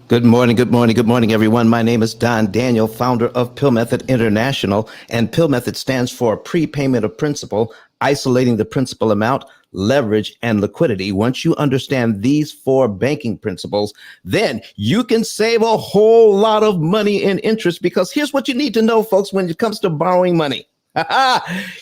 Good morning, good morning, good morning, everyone. My name is Don Daniel, founder of P.I.L.L Method International, and P.I.L.L Method stands for prepayment of principal, isolating the principal amount, leverage, and liquidity. Once you understand these four banking principles, then you can save a whole lot of money in interest, because here's what you need to know, folks, when it comes to borrowing money.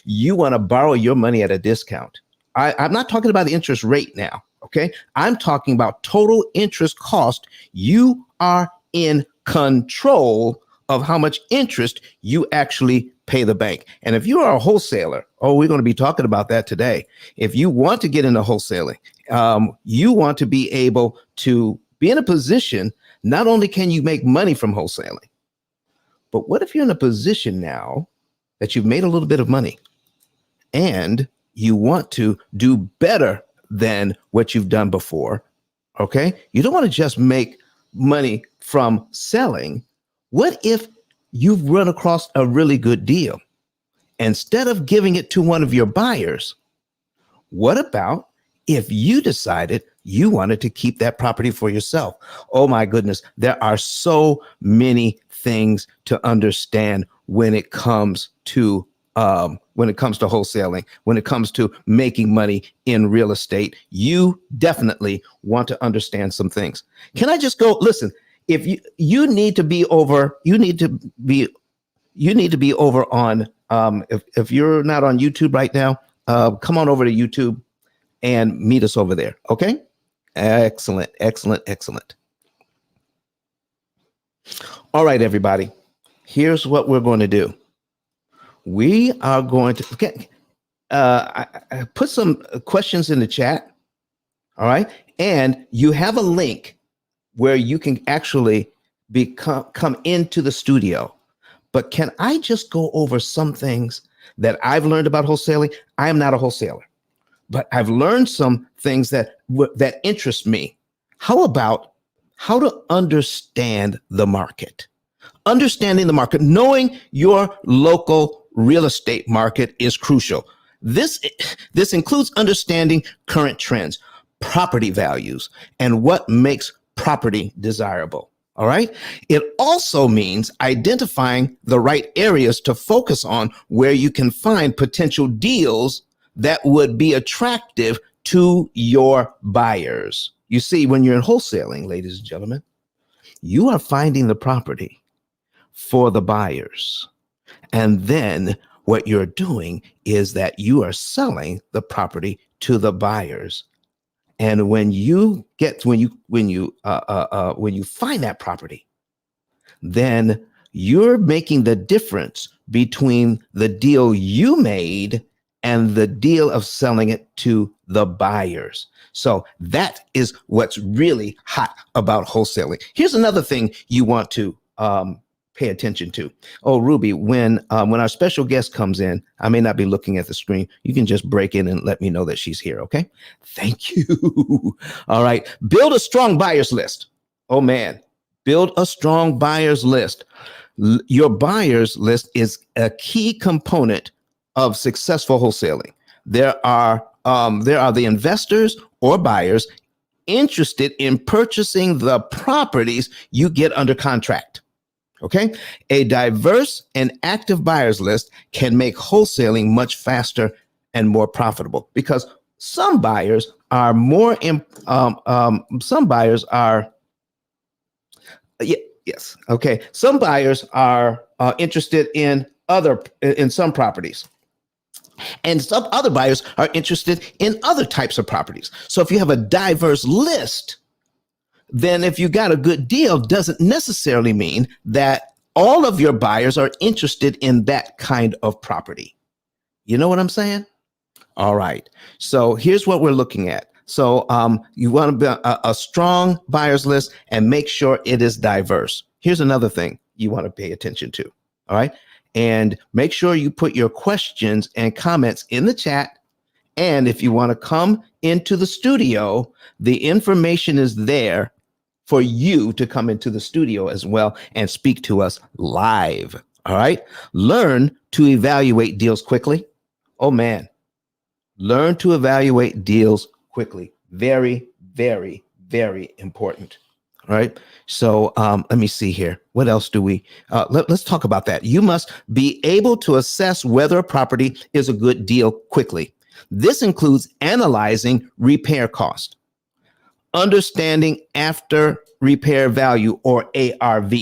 You want to borrow your money at a discount. I'm not talking about the interest rate now. Okay. I'm talking about total interest cost. You are in control of how much interest you actually pay the bank. And if you are a wholesaler, we're going to be talking about that today. If you want to get into wholesaling, you want to be able to be in a position, not only can you make money from wholesaling, but what if you're in a position now that you've made a little bit of money and you want to do better than what you've done before? Okay. You don't want to just make money from selling. What if you've run across a really good deal? Instead of giving it to one of your buyers, what about if you decided you wanted to keep that property for yourself? Oh my goodness, there are so many things to understand when it comes to wholesaling, when it comes to making money in real estate. You definitely want to understand some things. Can I just go? Listen, if you need to be over, you need to be over on, if you're not on YouTube right now, come on over to YouTube and meet us over there. Okay. Excellent, excellent, excellent. All right, everybody. Here's what we're going to do. We are going to I put some questions in the chat. All right. And you have a link where you can actually come into the studio. But can I just go over some things that I've learned about wholesaling? I am not a wholesaler, but I've learned some things that interest me. How about how to understand the market? Understanding the market, knowing your local real estate market is crucial. This includes understanding current trends, property values, and what makes property desirable. All right. It also means identifying the right areas to focus on, where you can find potential deals that would be attractive to your buyers. You see, when you're in wholesaling, ladies and gentlemen, you are finding the property for the buyers. And then what you're doing is that you are selling the property to the buyers. And when you find that property, then you're making the difference between the deal you made and the deal of selling it to the buyers. So that is what's really hot about wholesaling. Here's another thing you want to pay attention to. Oh, Ruby, when our special guest comes in, I may not be looking at the screen. You can just break in and let me know that she's here. Okay. Thank you. All right. Build a strong buyers list. Oh man, build a strong buyers list. Your buyers list is a key component of successful wholesaling. There are the investors or buyers interested in purchasing the properties you get under contract. Okay. A diverse and active buyers list can make wholesaling much faster and more profitable, because some buyers are yes. Okay. Some buyers are interested in some properties, and some other buyers are interested in other types of properties. So if you have a diverse list, then if you got a good deal, doesn't necessarily mean that all of your buyers are interested in that kind of property. You know what I'm saying? All right. So here's what we're looking at. So you want to build a strong buyers list and make sure it is diverse. Here's another thing you want to pay attention to. All right. And make sure you put your questions and comments in the chat. And if you want to come into the studio, the information is there for you to come into the studio as well and speak to us live. All right. Learn to evaluate deals quickly. Oh man. Learn to evaluate deals quickly. Very, very, very important. All right. So let me see here. What else do we? Let's talk about that. You must be able to assess whether a property is a good deal quickly. This includes analyzing repair cost, understanding after repair value or ARV.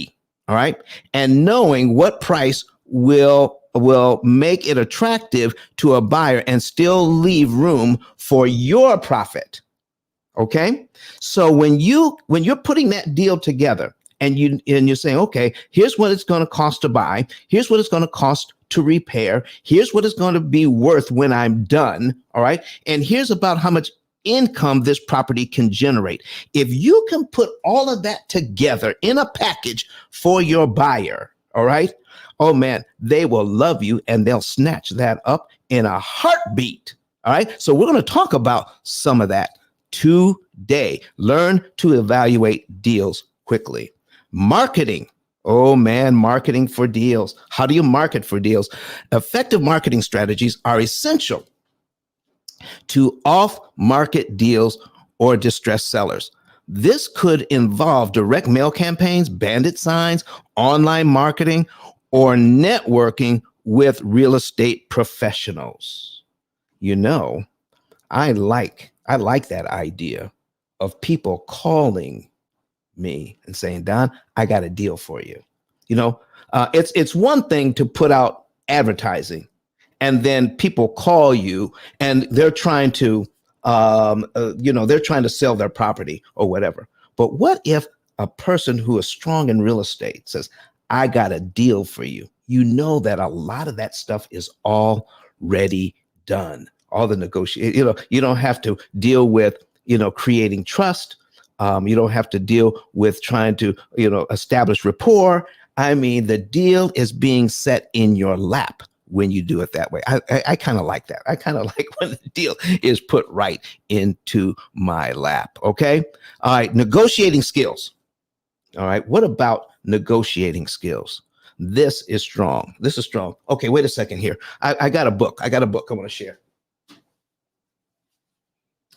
All right. And knowing what price will make it attractive to a buyer and still leave room for your profit. Okay. So when you're putting that deal together and you're saying, okay, here's what it's going to cost to buy, here's what it's going to cost to repair, here's what it's going to be worth when I'm done. All right. And here's about how much income this property can generate. If you can put all of that together in a package for your buyer, all right, oh man, they will love you and they'll snatch that up in a heartbeat. All right. So we're going to talk about some of that today. Learn to evaluate deals quickly. Marketing. Oh man, marketing for deals. How do you market for deals? Effective marketing strategies are essential to off-market deals or distressed sellers. This could involve direct mail campaigns, bandit signs, online marketing, or networking with real estate professionals. You know, I like that idea of people calling me and saying, Don, I got a deal for you. You know, it's one thing to put out advertising and then people call you and they're trying to, they're trying to sell their property or whatever. But what if a person who is strong in real estate says, I got a deal for you? You know that a lot of that stuff is already done. All the negotiate, you don't have to deal with, creating trust. You don't have to deal with trying to, establish rapport. I mean, the deal is being set in your lap when you do it that way. I kind of like that. I kind of like when the deal is put right into my lap. Okay. All right. Negotiating skills. All right. What about negotiating skills? This is strong. This is strong. Okay. Wait a second here. I got a book. I want to share.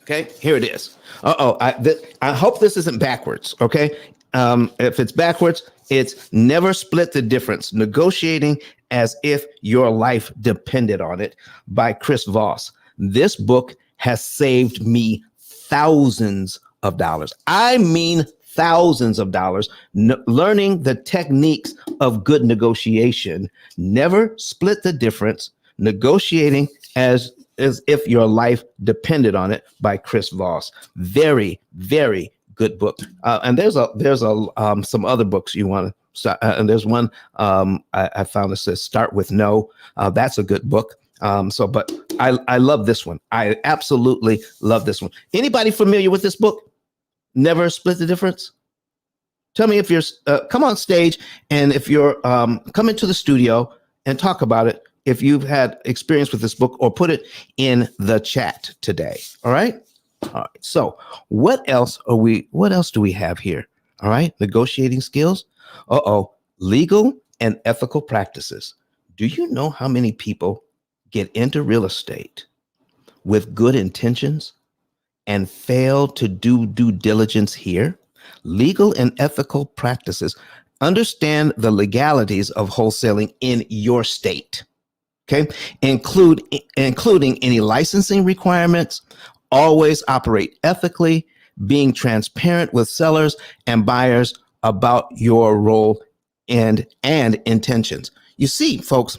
Okay, here it is. I hope this isn't backwards. Okay, if it's backwards, it's never split the difference. Negotiating as if your life depended on it by Chris Voss. This book has saved me thousands of dollars. I mean, thousands of dollars learning the techniques of good negotiation. Never split the difference. Negotiating as if your life depended on it by Chris Voss. Very, very good book. And there's some other books you want to start. And there's one I found that says Start with No. That's a good book. But I love this one. I absolutely love this one. Anybody familiar with this book? Never Split the Difference? Tell me if you're, come on stage, and if you're coming to the studio and talk about it, if you've had experience with this book, or put it in the chat today. All right. All right. So what else do we have here? All right. Negotiating skills. Legal and ethical practices. Do you know how many people get into real estate with good intentions and fail to do due diligence here? Legal and ethical practices. Understand the legalities of wholesaling in your state. Okay, including any licensing requirements. Always operate ethically, being transparent with sellers and buyers about your role and intentions. You see, folks,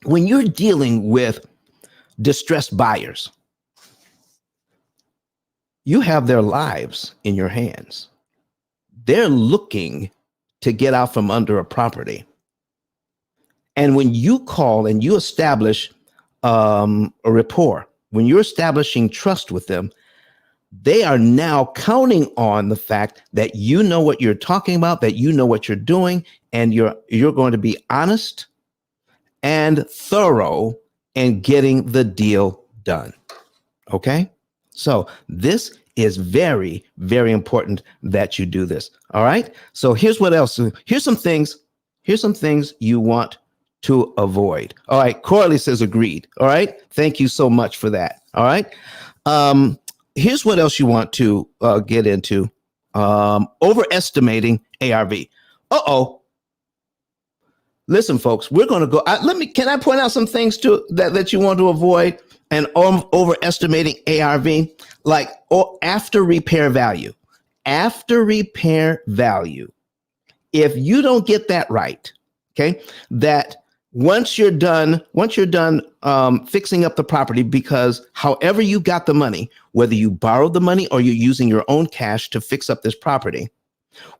when you're dealing with distressed buyers, you have their lives in your hands. They're looking to get out from under a property. And when you call and you establish a rapport, when you're establishing trust with them, they are now counting on the fact that you know what you're talking about, that you know what you're doing, and you're going to be honest and thorough in getting the deal done. Okay? So this is very, very important that you do this. All right? So here's what else. Here's some things you want to avoid. All right. Corley says agreed. All right. Thank you so much for that. All right. Here's what else you want to get into. overestimating ARV. Uh-oh. Listen, folks, we're going to go. Can I point out some things that you want to avoid? And overestimating ARV, like after repair value. After repair value, if you don't get that right, okay, that once you're done fixing up the property, because however you got the money, whether you borrowed the money or you're using your own cash to fix up this property,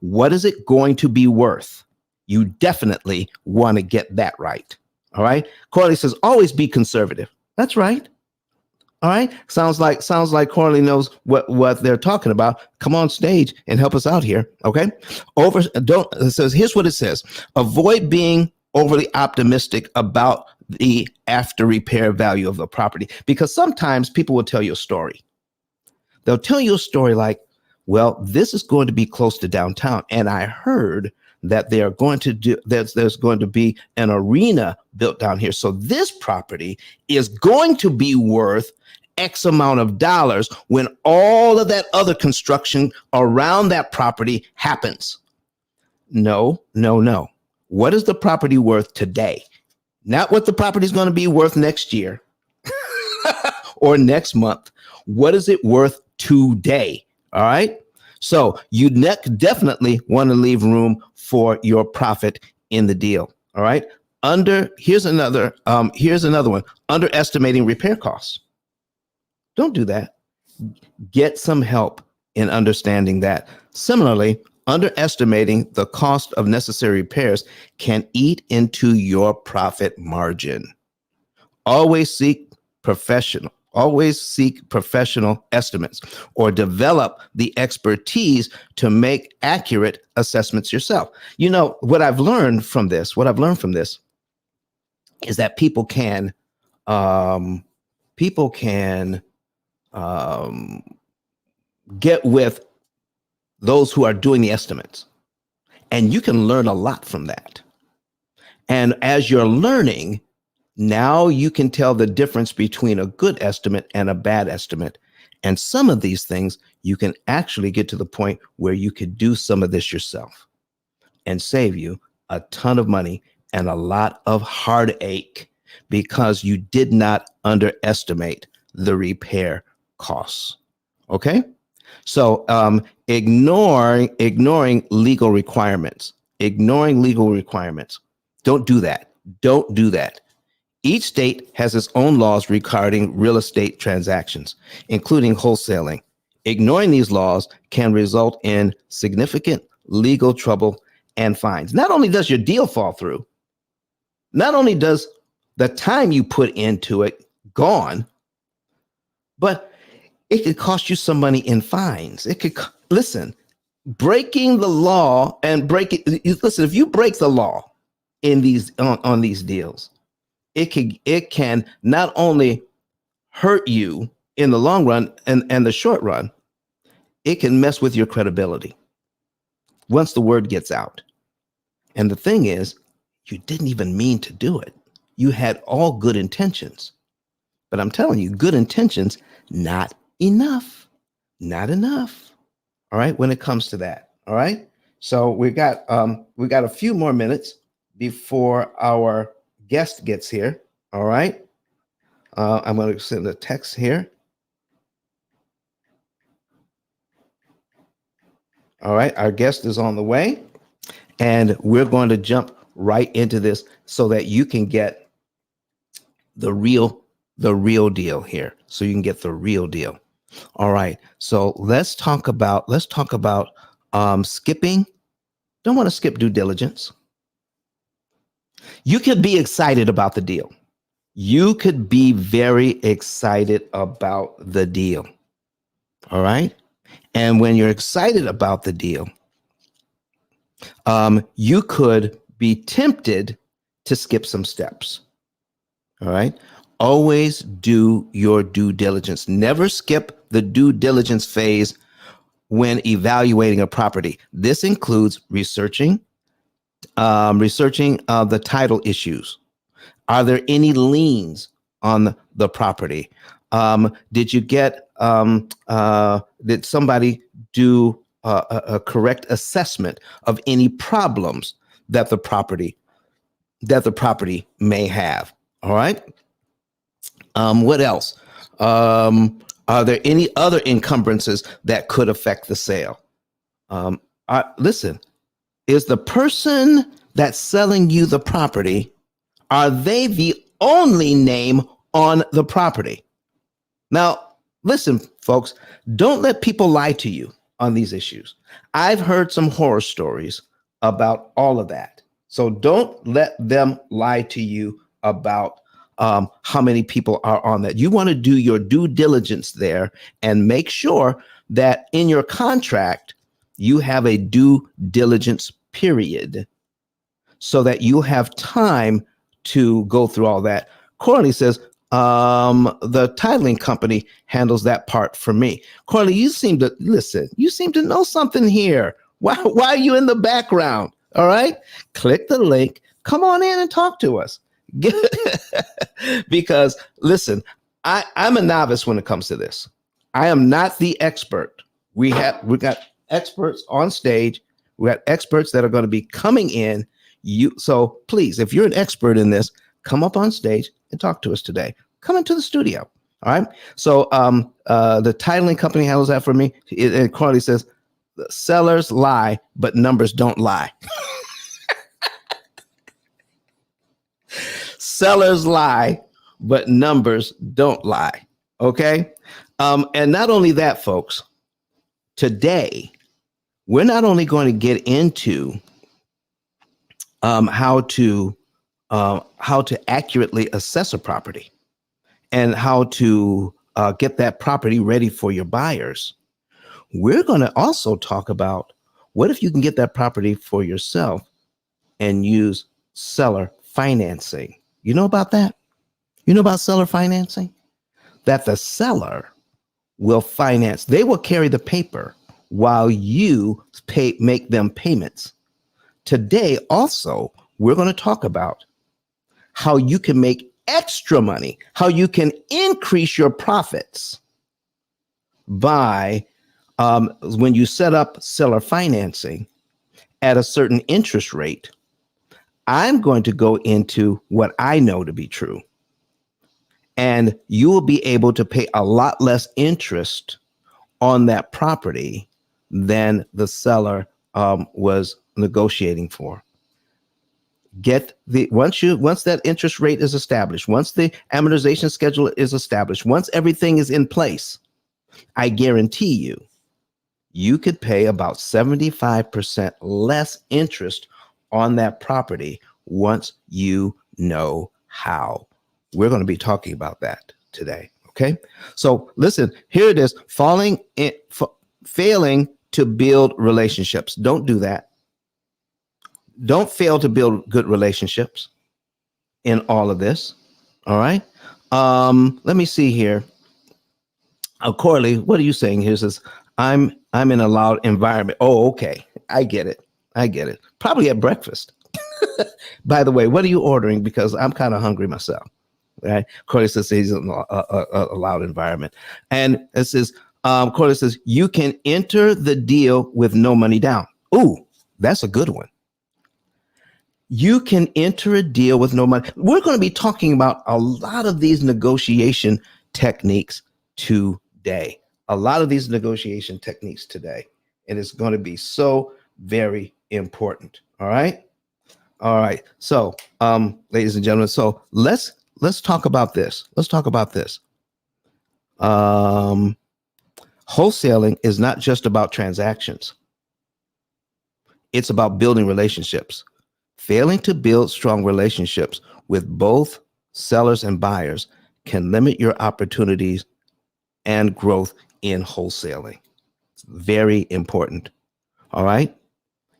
what is it going to be worth? You definitely want to get that right. All right. Corley says, always be conservative. That's right. All right. Sounds like Corley knows what they're talking about. Come on stage and help us out here. Okay. It says, here's what it says. Avoid being overly optimistic about the after repair value of the property, because sometimes people will tell you a story. They'll tell you a story like, well, this is going to be close to downtown, and I heard that there's going to be an arena built down here. So this property is going to be worth X amount of dollars when all of that other construction around that property happens. No. What is the property worth today? Not what the property is going to be worth next year or next month. What is it worth today? All right. So you definitely want to leave room for your profit in the deal. All right. Here's another one. Underestimating repair costs. Don't do that. Get some help in understanding that. Similarly, underestimating the cost of necessary repairs can eat into your profit margin. Always seek professional estimates or develop the expertise to make accurate assessments yourself. You know, what I've learned from this is that people can get with those who are doing the estimates, and you can learn a lot from that. And as you're learning, now you can tell the difference between a good estimate and a bad estimate. And some of these things, you can actually get to the point where you could do some of this yourself and save you a ton of money and a lot of heartache because you did not underestimate the repair costs. Okay? So ignoring legal requirements. Don't do that. Each state has its own laws regarding real estate transactions, including wholesaling. Ignoring these laws can result in significant legal trouble and fines. Not only does your deal fall through, not only does the time you put into it gone, but it could cost you some money in fines. Breaking the law and if you break the law in these on these deals, it can not only hurt you in the long run and the short run, it can mess with your credibility once the word gets out. And the thing is, you didn't even mean to do it. You had all good intentions. But I'm telling you, good intentions, not enough. All right, when it comes to that. All right. So we got a few more minutes before our guest gets here. All right. I'm going to send a text here. All right. Our guest is on the way, and we're going to jump right into this so that you can get the real deal here. So you can get the real deal. All right. So let's talk about skipping. Don't want to skip due diligence. You could be excited about the deal. You could be very excited about the deal. All right. And when you're excited about the deal, you could be tempted to skip some steps. All right. Always do your due diligence. Never skip the due diligence phase when evaluating a property. This includes researching the title issues. Are there any liens on the property? Did somebody do a correct assessment of any problems that the property may have. All right. What else? Are there any other encumbrances that could affect the sale? Listen, is the person that's selling you the property, are they the only name on the property? Now, listen, folks, don't let people lie to you on these issues. I've heard some horror stories about all of that. So don't let them lie to you about how many people are on that. You want to do your due diligence there and make sure that in your contract, you have a due diligence period so that you have time to go through all that. Corley says, the titling company handles that part for me. Corley, you seem to listen. You seem to know something here. Why are you in the background? All right. Click the link. Come on in and talk to us. Because listen, I'm a novice when it comes to this. I am not the expert. We got experts on stage. We got experts that are going to be coming in. So please, if you're an expert in this, come up on stage and talk to us today. Come into the studio. All right. So the titling company handles that for me. And Carly says, sellers lie, but numbers don't lie. Sellers lie, but numbers don't lie. Okay. And not only that, folks, today, we're not only going to get into how to accurately assess a property and how to get that property ready for your buyers. We're going to also talk about what if you can get that property for yourself and use seller financing. You know about that? You know about seller financing? That the seller will finance. They will carry the paper while you make them payments. Today, also, we're going to talk about how you can make extra money, how you can increase your profits by when you set up seller financing at a certain interest rate. I'm going to go into what I know to be true. And you will be able to pay a lot less interest on that property than the seller was negotiating for. Once that interest rate is established, once the amortization schedule is established, once everything is in place, I guarantee you could pay about 75% less interest on that property once you know how. We're going to be talking about that today. Okay. So listen, here it is. Failing to build relationships. Don't do that. Don't fail to build good relationships in all of this. All right. Let me see here. Corley, what are you saying here? Says, I'm in a loud environment. Oh, okay. I get it. Probably at breakfast. By the way, what are you ordering? Because I'm kind of hungry myself. Right. Corley says he's in a loud environment. And it says, Corley says, you can enter the deal with no money down. Ooh, that's a good one. You can enter a deal with no money. We're going to be talking about a lot of these negotiation techniques today. And it's going to be so very important. All right. So, ladies and gentlemen, so let's talk about this. Wholesaling is not just about transactions. It's about building relationships. Failing to build strong relationships with both sellers and buyers can limit your opportunities and growth in wholesaling. It's very important. All right.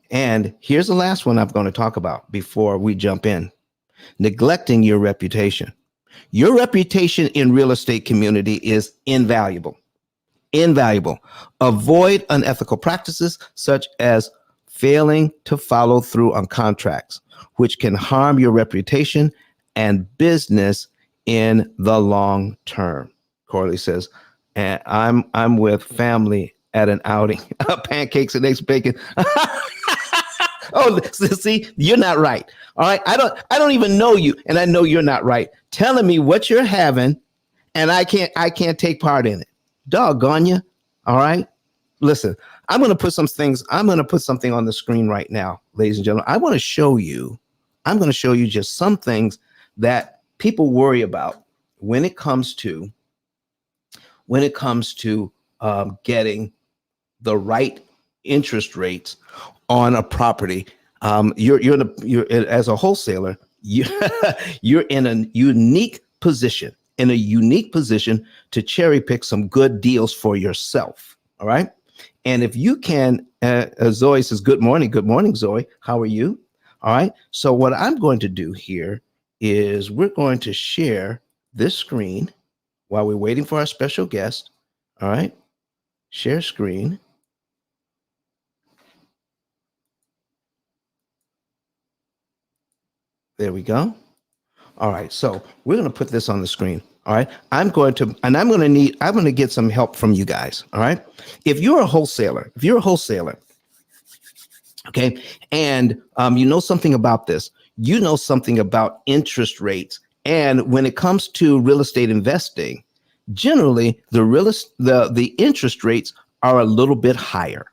And here's the last one I'm going to talk about before we jump in. Neglecting your reputation. Your reputation in real estate community is invaluable. Avoid unethical practices such as failing to follow through on contracts, which can harm your reputation and business in the long term. Corley says, and I'm with family at an outing. Pancakes and eggs bacon. Oh, see, you're not right. All right. I don't even know you, and I know you're not right. Telling me what you're having, and I can't take part in it. Doggone you. All right. Listen, I'm gonna put something on the screen right now, ladies and gentlemen. I'm gonna show you just some things that people worry about when it comes to getting the right interest rates on a property. You're as a wholesaler, you're in a unique position, to cherry pick some good deals for yourself. All right. And if you can, Zoe says, good morning. Good morning, Zoe. How are you? All right. So what I'm going to do here is we're going to share this screen while we're waiting for our special guest. All right. Share screen. There we go. All right. So we're going to put this on the screen. All right. I'm going to get some help from you guys. All right. If you're a wholesaler, okay, and you know something about this, you know something about interest rates. And when it comes to real estate investing, generally the interest rates are a little bit higher.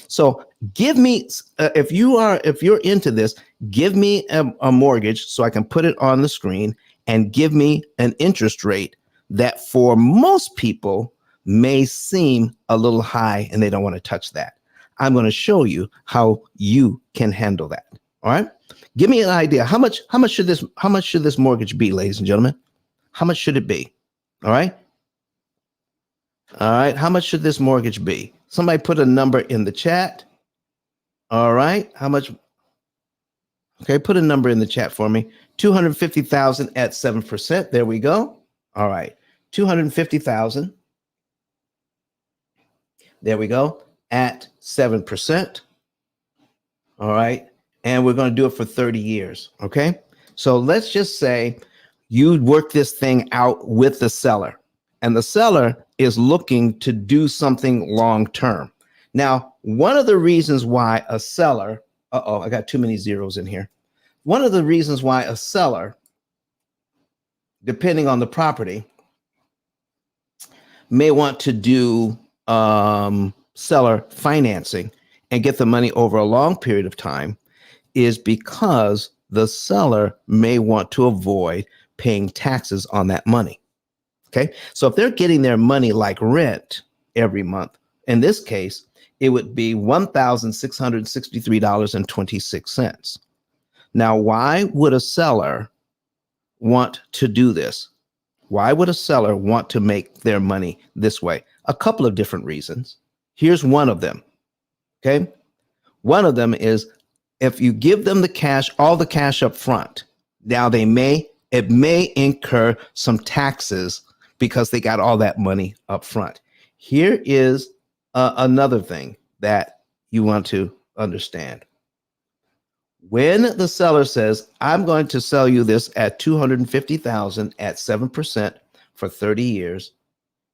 So give me, if you're into this, give me a mortgage so I can put it on the screen, and give me an interest rate that for most people may seem a little high and they don't want to touch that. I'm going to show you how you can handle that. All right. Give me an idea. How much should this mortgage be, ladies and gentlemen? How much should it be? All right. All right. How much should this mortgage be? Somebody put a number in the chat. All right. How much? Okay. Put a number in the chat for me. 250,000 at 7%. There we go. All right. 250,000. There we go. At 7%. All right. And we're going to do it for 30 years. Okay. So let's just say you work this thing out with the seller, and the seller is looking to do something long term. Now, one of the reasons why a seller, I got too many zeros in here. One of the reasons why a seller, depending on the property, may want to do seller financing and get the money over a long period of time is because the seller may want to avoid paying taxes on that money. Okay. So if they're getting their money like rent every month, in this case, it would be $1,663.26. Now, why would a seller want to do this? Why would a seller want to make their money this way? A couple of different reasons. Here's one of them. Okay. One of them is if you give them the cash, all the cash up front, now it may incur some taxes because they got all that money up front. Here is another thing that you want to understand. When the seller says, I'm going to sell you this at 250,000 at 7% for 30 years,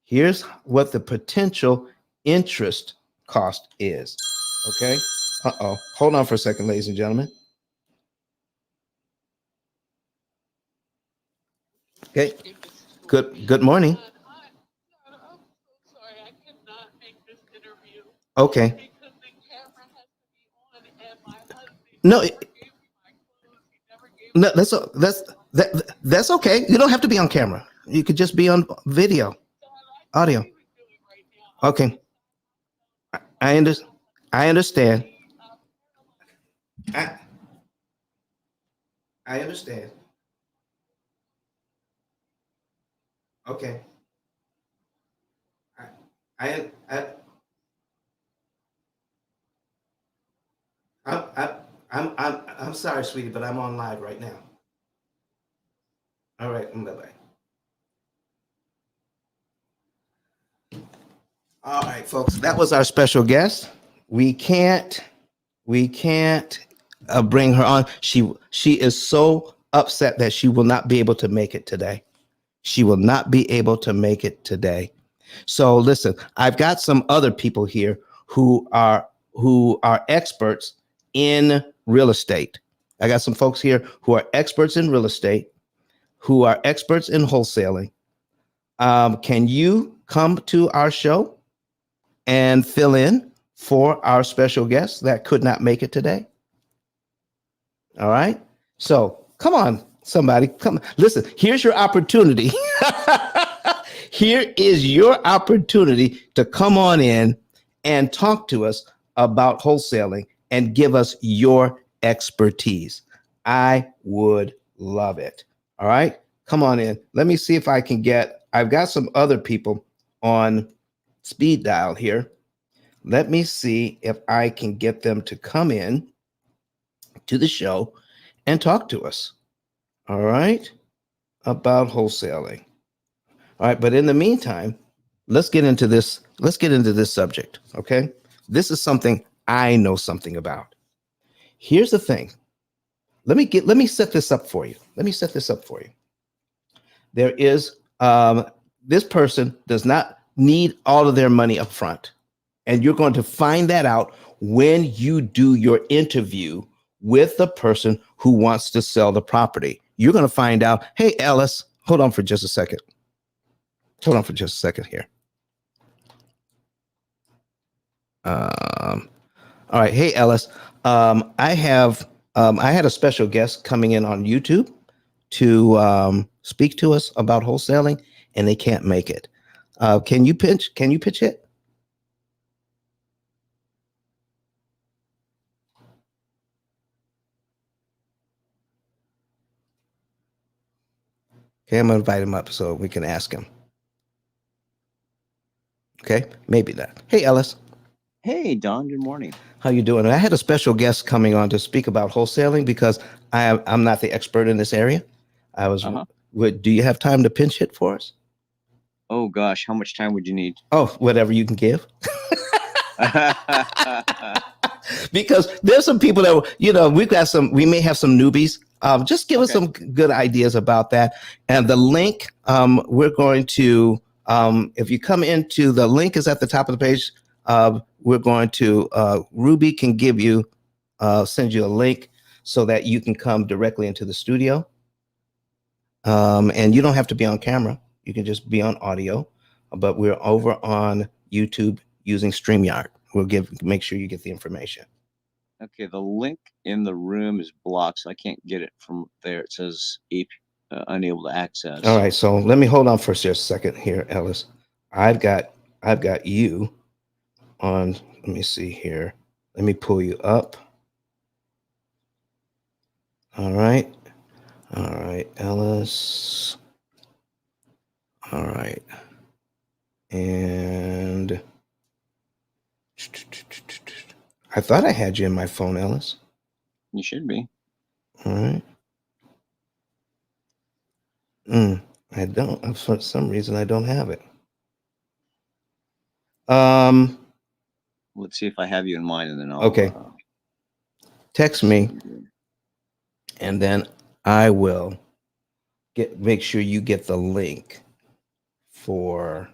here's what the potential interest cost is. Okay. Hold on for a second, ladies and gentlemen. Okay. Good morning. Okay. No, no, that's okay. You don't have to be on camera. You could just be on video, audio. Okay. I under, I understand. I, I understand. Okay. I, I, I, I'm sorry, sweetie, but I'm on live right now. All right. Bye bye. All right, folks. That was our special guest. We can't bring her on. She is so upset that she will not be able to make it today. She will not be able to make it today. So listen, I've got some other people here who are experts in real estate. I got some folks here who are experts in real estate, who are experts in wholesaling. Can you come to our show and fill in for our special guest that could not make it today? All right. So come on, somebody, come. Listen, here's your opportunity. Here is your opportunity to come on in and talk to us about wholesaling and give us your expertise. I would love it. All right. Come on in. Let me see if I can I've got some other people on speed dial here. Let me see if I can get them to come in to the show and talk to us. All right. About wholesaling. All right. But in the meantime, let's get into this. Let's get into this subject. Okay. This is something I know something about. Here's the thing. Let me set this up for you. Let me set this up for you. There is this person does not need all of their money up front. And you're going to find that out when you do your interview with the person who wants to sell the property. You're going to find out, hey, Ellis, hold on for just a second. Hold on for just a second here. All right. Hey, Ellis, I had a special guest coming in on YouTube to speak to us about wholesaling, and they can't make it. Can you pitch it? Okay, I'm gonna invite him up so we can ask him. Okay, maybe that. Hey, Ellis. Hey, Don. Good morning. How you doing? I had a special guest coming on to speak about wholesaling because I'm not the expert in this area. I was. Do you have time to pinch hit for us? Oh gosh, how much time would you need? Oh, whatever you can give. Because there's some people that we may have some newbies. Just give us some good ideas about that. And the link, we're going to, if you come into, the link is at the top of the page. We're going to, Ruby can send you a link so that you can come directly into the studio. And you don't have to be on camera. You can just be on audio, but we're over on YouTube using StreamYard. We'll make sure you get the information. Okay, the link in the room is blocked, so I can't get it from there. It says unable to access. All right, so let me hold on for just a second here, Ellis. I've got you on. Let me see here. Let me pull you up. All right, Ellis. All right, and I thought I had you in my phone, Ellis. You should be. All right. I don't. For some reason, I don't have it. Let's see if I have you in mind, and then I'll. Okay. Text me, and then I will make sure you get the link for.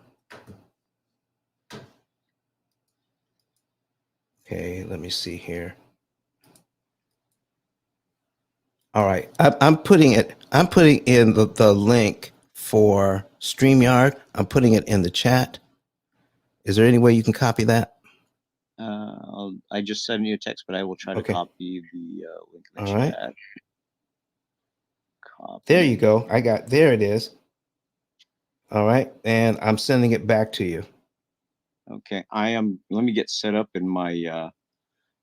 Okay, let me see here. All right, I'm putting in the link for StreamYard. I'm putting it in the chat. Is there any way you can copy that? I just sent you a text, but I will try to copy the link in the All chat. Right. Copy. There you go. There it is. All right, and I'm sending it back to you. Okay, let me get set up in my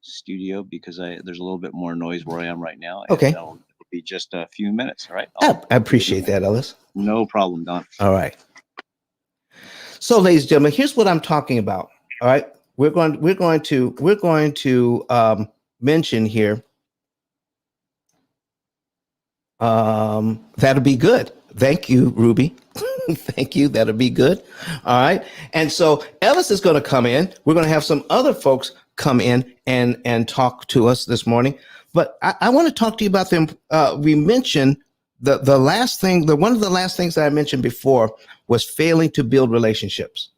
studio because there's a little bit more noise where I am right now. Okay. And it'll be just a few minutes. All right. I appreciate that, Ellis. No problem, Don. All right. So, ladies and gentlemen, here's what I'm talking about. All right. We're going to mention here. That'll be good. Thank you, Ruby. Thank you. That'll be good. All right. And so Ellis is going to come in. We're going to have some other folks come in and talk to us this morning. But I want to talk to you about them. We mentioned one of the last things that I mentioned before was failing to build relationships.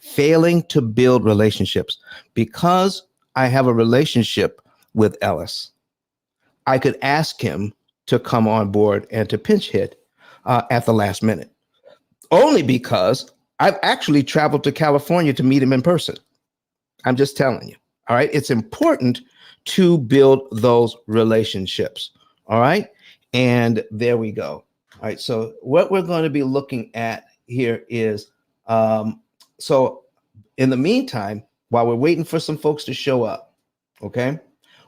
failing to build relationships. Because I have a relationship with Ellis, I could ask him to come on board and to pinch hit at the last minute, only because I've actually traveled to California to meet him in person. I'm just telling you. All right. It's important to build those relationships. All right. And there we go. All right. So what we're going to be looking at here is so in the meantime, while we're waiting for some folks to show up, okay,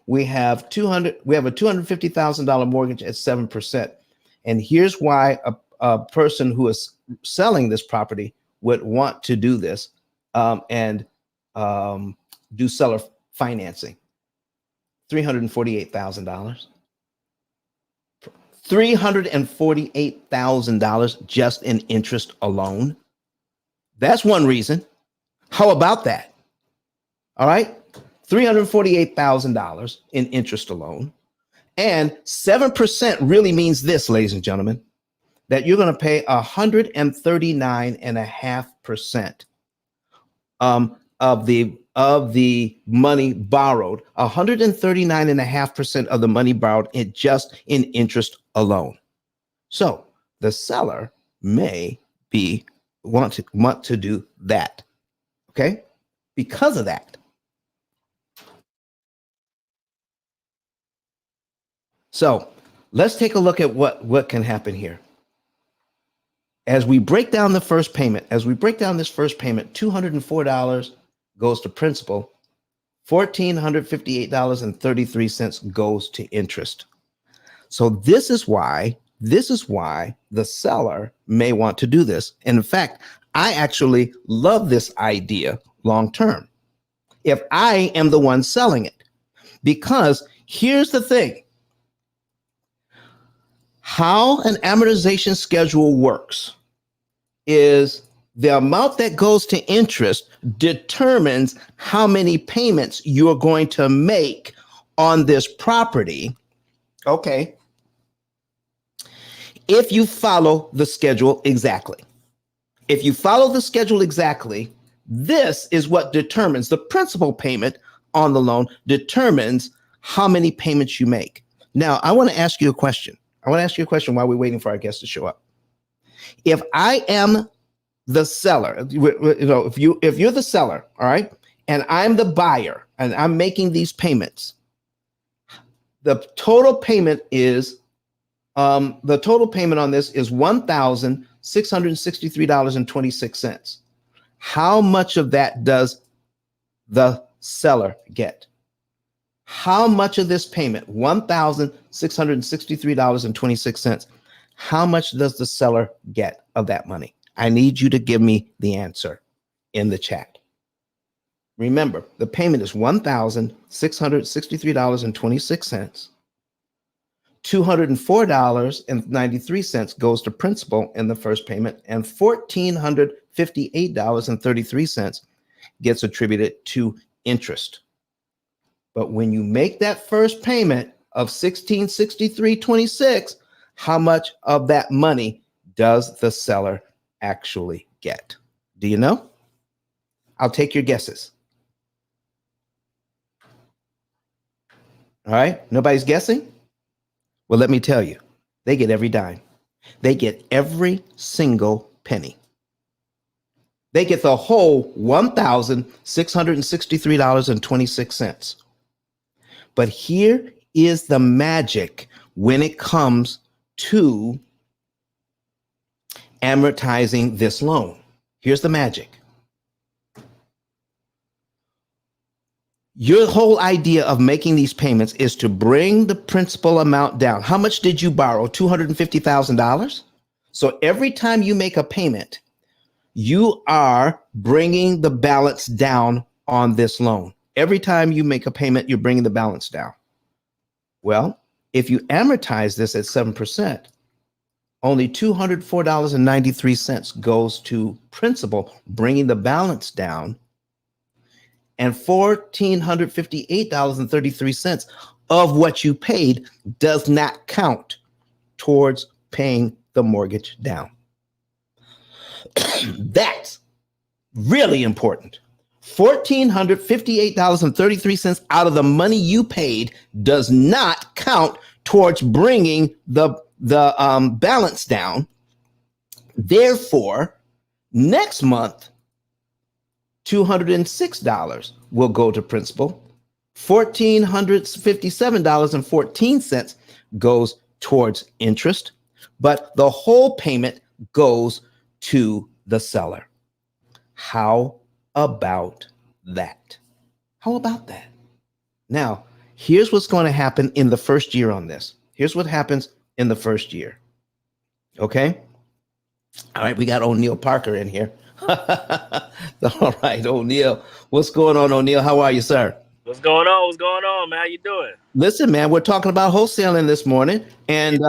we have a $250,000 mortgage at 7%. And here's why a person who is selling this property would want to do this and do seller financing. $348,000. $348,000 just in interest alone. That's one reason. How about that? All right. $348,000 in interest alone. And 7% really means this, ladies and gentlemen, that you're going to pay 139.5% of the money borrowed, 139.5% of the money borrowed just in interest alone. So the seller may want to do that. Okay, because of that. So let's take a look at what can happen here. As we break down this first payment, $204 goes to principal, $1,458.33 goes to interest. So this is why the seller may want to do this. And in fact, I actually love this idea long term if I am the one selling it. Because here's the thing. How an amortization schedule works is the amount that goes to interest determines how many payments you're going to make on this property. Okay. If you follow the schedule exactly. If you follow the schedule exactly, this is what determines the principal payment on the loan, determines how many payments you make. Now, I want to ask you a question. While we're waiting for our guests to show up. If I am the seller, if you're the seller, all right, and I'm the buyer and I'm making these payments, the total payment on this is $1,663.26. How much of that does the seller get? How much of this payment, $1,663.26, how much does the seller get of that money? I need you to give me the answer in the chat. Remember, the payment is $1,663.26. $204.93 goes to principal in the first payment, and $1,458.33 gets attributed to interest. But when you make that first payment of $1,663.26, how much of that money does the seller actually get? Do you know? I'll take your guesses. All right, nobody's guessing? Well, let me tell you, they get every dime. They get every single penny. They get the whole $1,663.26. But here is the magic when it comes to amortizing this loan. Here's the magic. Your whole idea of making these payments is to bring the principal amount down. How much did you borrow? $250,000. So every time you make a payment, you are bringing the balance down on this loan. Every time you make a payment, you're bringing the balance down. Well, if you amortize this at 7%, only $204.93 goes to principal, bringing the balance down, and $1,458.33 of what you paid does not count towards paying the mortgage down. That's Really important. $1,458.33 out of the money you paid does not count towards bringing the balance down. Therefore, next month, $206 will go to principal. $1,457.14 goes towards interest, but the whole payment goes to the seller. How about that? How about that? Now, here's what's going to happen in the first year on this. Here's what happens in the first year. Okay? All right, we got O'Neill Parker in here. All right, O'Neill. What's going on, O'Neill? How are you, sir? What's going on? What's going on, man? How you doing? Listen, man, we're talking about wholesaling this morning, and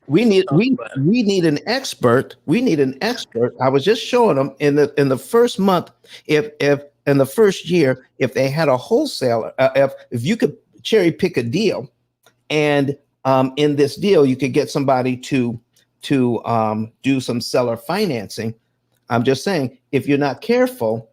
we need an expert. We need an expert. I was just showing them in the first month, if in the first year, if they had a wholesaler, if you could cherry pick a deal, and in this deal you could get somebody to do some seller financing. I'm just saying, if you're not careful,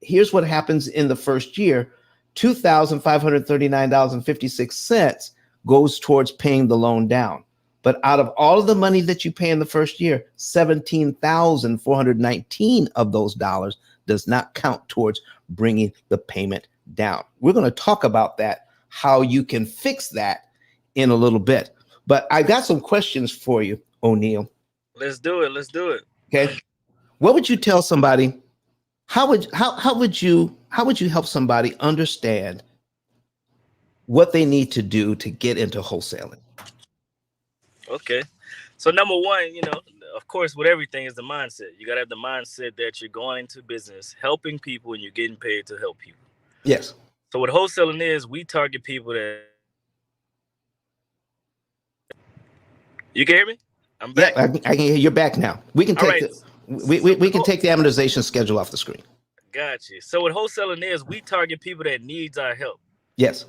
here's what happens in the first year. $2,539.56 goes towards paying the loan down. But out of all of the money that you pay in the first year, 17,419 of those dollars does not count towards bringing the payment down. We're going to talk about that, how you can fix that in a little bit. But I got some questions for you, O'Neill. Let's do it. Let's do it. Okay. What would you tell somebody? How would you help somebody understand what they need to do to get into wholesaling? Okay. So number one, of course, with everything is the mindset. You got to have the mindset that you're going into business, helping people, and you're getting paid to help people. Yes. So what wholesaling is, we target people that. You can hear me? I'm back. Yeah, I can hear you're back now. We can take we can take the amortization schedule off the screen. Gotcha. So what wholesaling is, we target people that needs our help. Yes.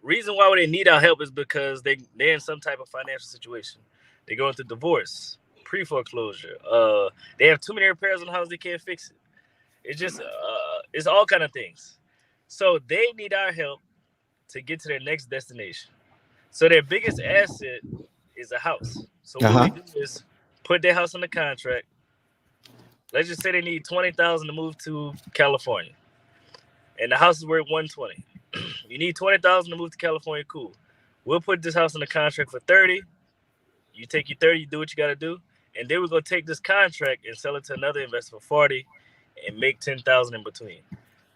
Reason why they need our help is because they're in some type of financial situation. They're going through divorce, pre-foreclosure. They have too many repairs on the house, they can't fix it. It's just it's all kind of things. So they need our help to get to their next destination. So their biggest asset is a house. So what we do is put their house on the contract. Let's just say they need $20,000 to move to California, and the house is worth $120,000. You need $20,000 to move to California. Cool. We'll put this house on the contract for $30,000. You take your $30,000, you do what you got to do, and then we're gonna take this contract and sell it to another investor for $40,000 and make $10,000 in between.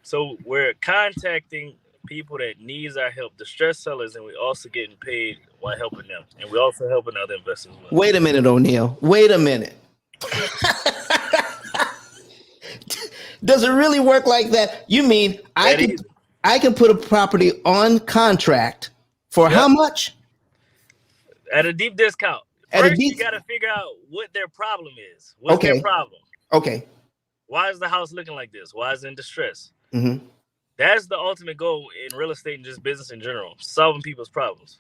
So we're contacting people that needs our help, distressed sellers, and we're also getting paid while helping them, and we're also helping other investors as well. Wait a minute, O'Neill. Wait a minute. Does it really work like that? You mean I can put a property on contract for how much? At a deep discount. First, you got to figure out what their problem is. What's their problem? Okay. Why is the house looking like this? Why is it in distress? Mm-hmm. That's the ultimate goal in real estate and just business in general, solving people's problems.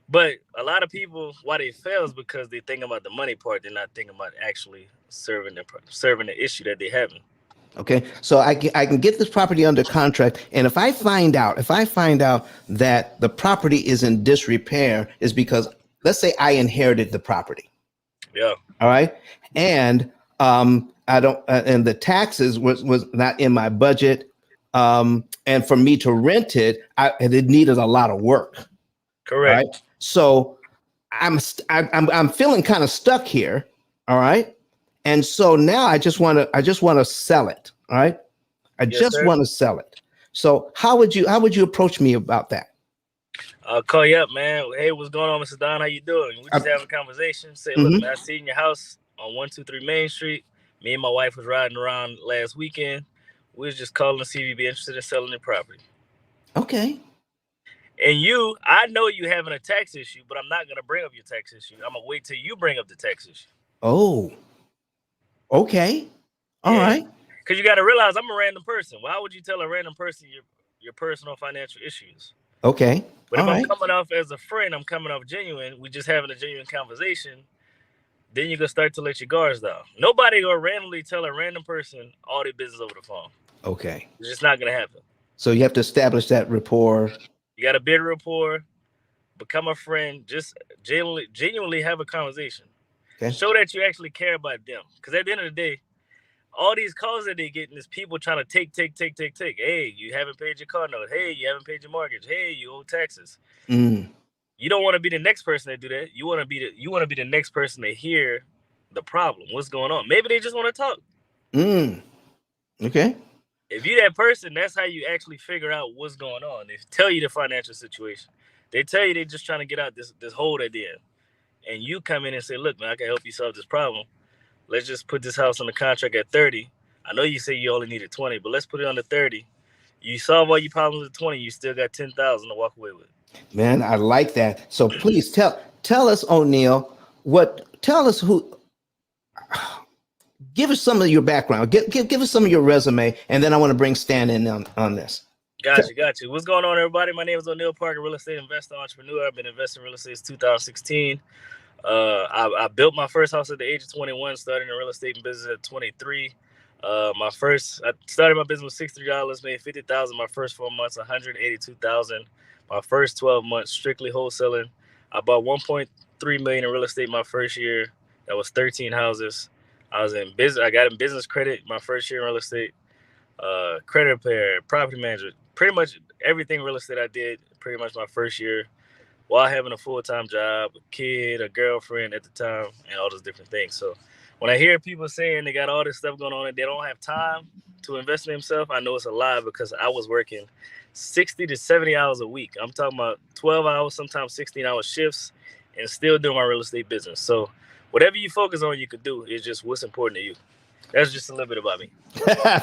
But a lot of people, why they fail is because they think about the money part. They're not thinking about actually serving the issue that they're having. Okay, so I can get this property under contract, and if I find out that the property is in disrepair, is because, let's say, I inherited the property. Yeah. All right, and I don't, and the taxes was not in my budget, and for me to rent it, it needed a lot of work. Correct. Right? So I'm feeling kind of stuck here. All right. And so now I just want to sell it. All right. I just want to sell it. So how would you approach me about that? I'll call you up, man. Hey, what's going on, Mr. Don? How you doing? We just have a conversation. Say, look, man, I seen your house on 123 Main Street. Me and my wife was riding around last weekend. We was just calling to see if you'd be interested in selling the property. Okay. And I know you having a tax issue, but I'm not gonna bring up your tax issue. I'm gonna wait till you bring up the tax issue. Oh. Okay. All right. Because you got to realize I'm a random person. Why would you tell a random person your personal financial issues? Okay. But if I'm coming off as a friend, I'm coming off genuine. We're just having a genuine conversation. then you can start to let your guards down. Nobody gonna randomly tell a random person all their business over the phone. Okay. It's just not gonna happen. So you have to establish that rapport. You got to build rapport, become a friend, just genuinely have a conversation. Okay. Show that you actually care about them. Because at the end of the day, all these calls that they getting is people trying to take. Hey, you haven't paid your car note. Hey, you haven't paid your mortgage. Hey, you owe taxes. Mm. You don't want to be the next person to do that. You want to be the next person to hear the problem. What's going on? Maybe they just want to talk. Mm. Okay. If you that person, that's how you actually figure out what's going on. They tell you the financial situation. They tell you they're just trying to get out this hole that they're in. And you come in and say, look, man, I can help you solve this problem. Let's just put this house on the contract at 30. I know you say you only needed 20, but let's put it on the 30. You solve all your problems at 20, you still got 10,000 to walk away with. Man, I like that. So please tell us, O'Neal, tell us who, give us some of your background. Give us some of your resume, and then I want to bring Stan in on this. Got you. What's going on, everybody? My name is O'Neal Parker, real estate investor, entrepreneur. I've been investing in real estate since 2016. I built my first house at the age of 21, started in real estate and business at 23. I started my business with $63, made $50,000 my first 4 months, $182,000 my first 12 months, strictly wholesaling. I bought $1.3 million in real estate my first year. That was 13 houses. I was in business. I got in business credit my first year in real estate. Credit repair, property management, pretty much everything real estate I did pretty much my first year, while having a full-time job, a kid, a girlfriend at the time, and all those different things. So when I hear people saying they got all this stuff going on and they don't have time to invest in themselves, I know it's a lie, because I was working 60 to 70 hours a week. I'm talking about 12 hours, sometimes 16-hour shifts, and still doing my real estate business. So whatever you focus on, you could do. It's just what's important to you. That's just a little bit about me.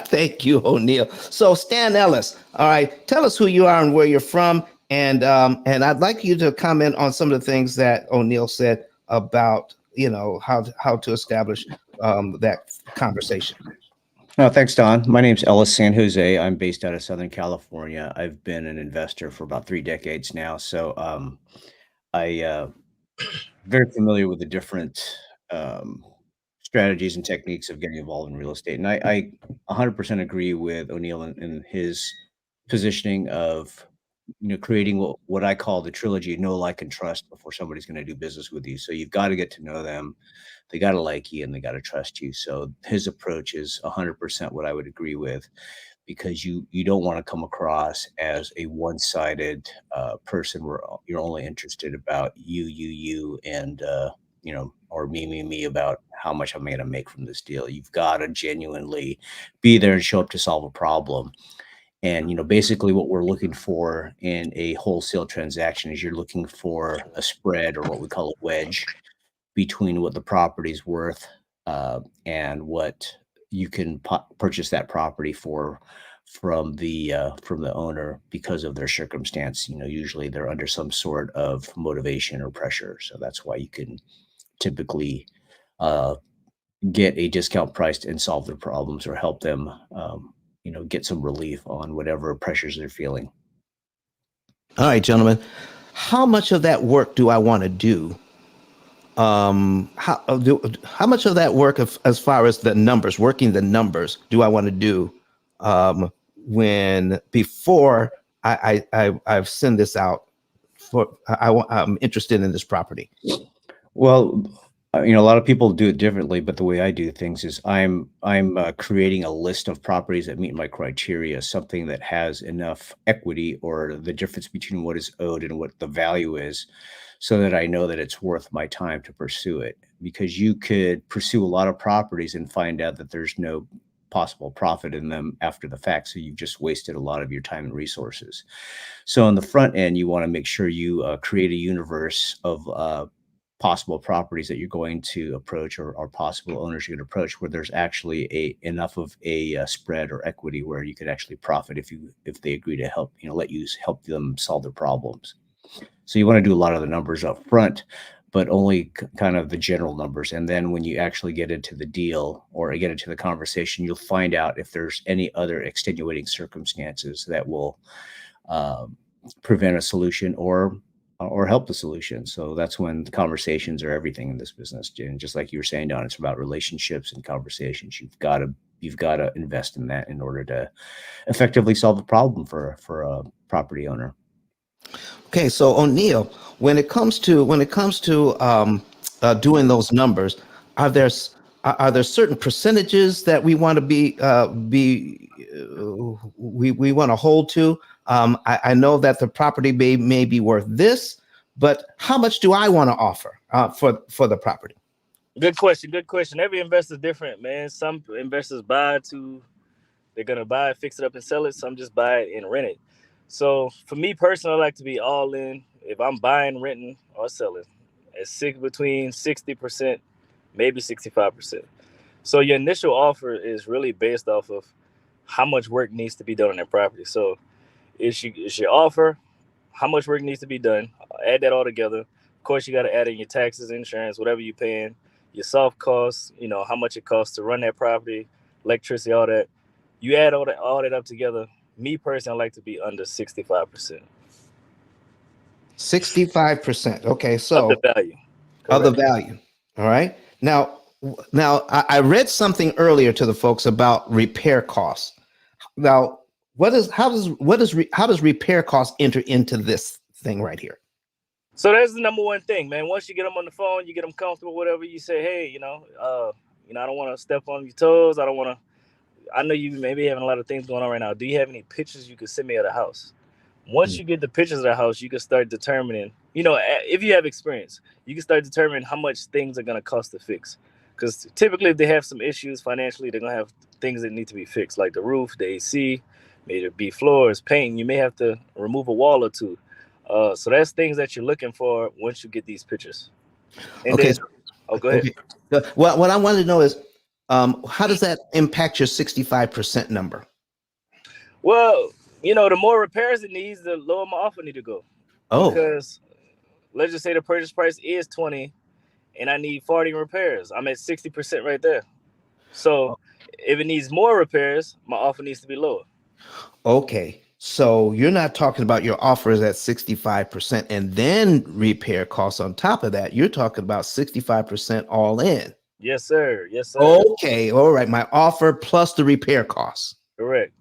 Thank you, O'Neal. So Stan Ellis, all right, tell us who you are and where you're from, and I'd like you to comment on some of the things that O'Neal said about how to establish that conversation. No, thanks, Don. My name's Ellis San Jose. I'm based out of Southern California. I've been an investor for about 3 decades now, so I very familiar with the different um, strategies and techniques of getting involved in real estate. And I 100% agree with O'Neal in his positioning of creating what I call the trilogy: know, like, and trust before somebody's going to do business with you. So you've got to get to know them, they got to like you, and they got to trust you. So his approach is 100% what I would agree with, because you don't want to come across as a one-sided person where you're only interested about you, and or me about how much I'm going to make from this deal. You've got to genuinely be there and show up to solve a problem. And basically what we're looking for in a wholesale transaction is you're looking for a spread, or what we call a wedge, between what the property's worth and what you can purchase that property for from the owner because of their circumstance. Usually they're under some sort of motivation or pressure, so that's why you can typically get a discount price and solve their problems, or help them get some relief on whatever pressures they're feeling. All right, gentlemen, how much of that work do I want to do? How much of that work as far as the numbers, working the numbers, do I want to do before I send this out I'm interested in this property? Well, a lot of people do it differently, but the way I do things is I'm creating a list of properties that meet my criteria, something that has enough equity, or the difference between what is owed and what the value is, so that I know that it's worth my time to pursue it. Because you could pursue a lot of properties and find out that there's no possible profit in them after the fact, so you've just wasted a lot of your time and resources. So on the front end, you want to make sure you create a universe of possible properties that you're going to approach, or possible owners you're going to approach, where there's actually enough of a spread or equity where you could actually profit if they agree to help help them solve their problems. So you want to do a lot of the numbers up front, but only kind of the general numbers. And then when you actually get into the deal or get into the conversation, you'll find out if there's any other extenuating circumstances that will prevent a solution, or or help the solution. So that's when the conversations are everything in this business. And just like you were saying, Don, it's about relationships and conversations. You've got to invest in that in order to effectively solve a problem for a property owner. Okay, so O'Neill, when it comes to doing those numbers, are there are there certain percentages that we want to we want to hold to? I know that the property may be worth this, but how much do I want to offer for the property? Good question. Good question. Every investor is different, man. Some investors they're gonna buy it, fix it up, and sell it. Some just buy it and rent it. So for me personally, I like to be all in. If I'm buying, renting, or selling, between 60%, maybe 65%. So your initial offer is really based off of how much work needs to be done on that property. So it's your offer, how much work needs to be done. Add that all together. Of course, you got to add in your taxes, insurance, whatever you're paying, your soft costs, how much it costs to run that property, electricity, all that. You add all that up together. Me personally, I like to be under 65%. 65%. Okay, Of the so value. of the Correct. value. All right. Now I read something earlier to the folks about repair costs. Now, how does repair costs enter into this thing right here? So that's the number one thing, man. Once you get them on the phone, you get them comfortable, whatever. You say, hey, I don't want to step on your toes. I don't want to. I know you may be having a lot of things going on right now. Do you have any pictures you could send me of the house? Once you get the pictures of the house, you can start determining, if you have experience, you can start determining how much things are going to cost to fix. Because typically, if they have some issues financially, they're going to have things that need to be fixed, like the roof, the AC, maybe it be floors, paint. You may have to remove a wall or two. So that's things that you're looking for once you get these pictures. And Okay. then, go ahead. Okay. Well, what I wanted to know is, how does that impact your 65% number? Well, the more repairs it needs, the lower my offer need to go. Oh, Because let's just say the purchase price is 20 and I need 40 repairs. I'm at 60% right there. So if it needs more repairs, my offer needs to be lower. okay. So you're not talking about your offers at 65% and then repair costs on top of that. You're talking about 65% all in. Yes, sir. Yes, sir. Okay. All right. My offer plus the repair costs. Correct.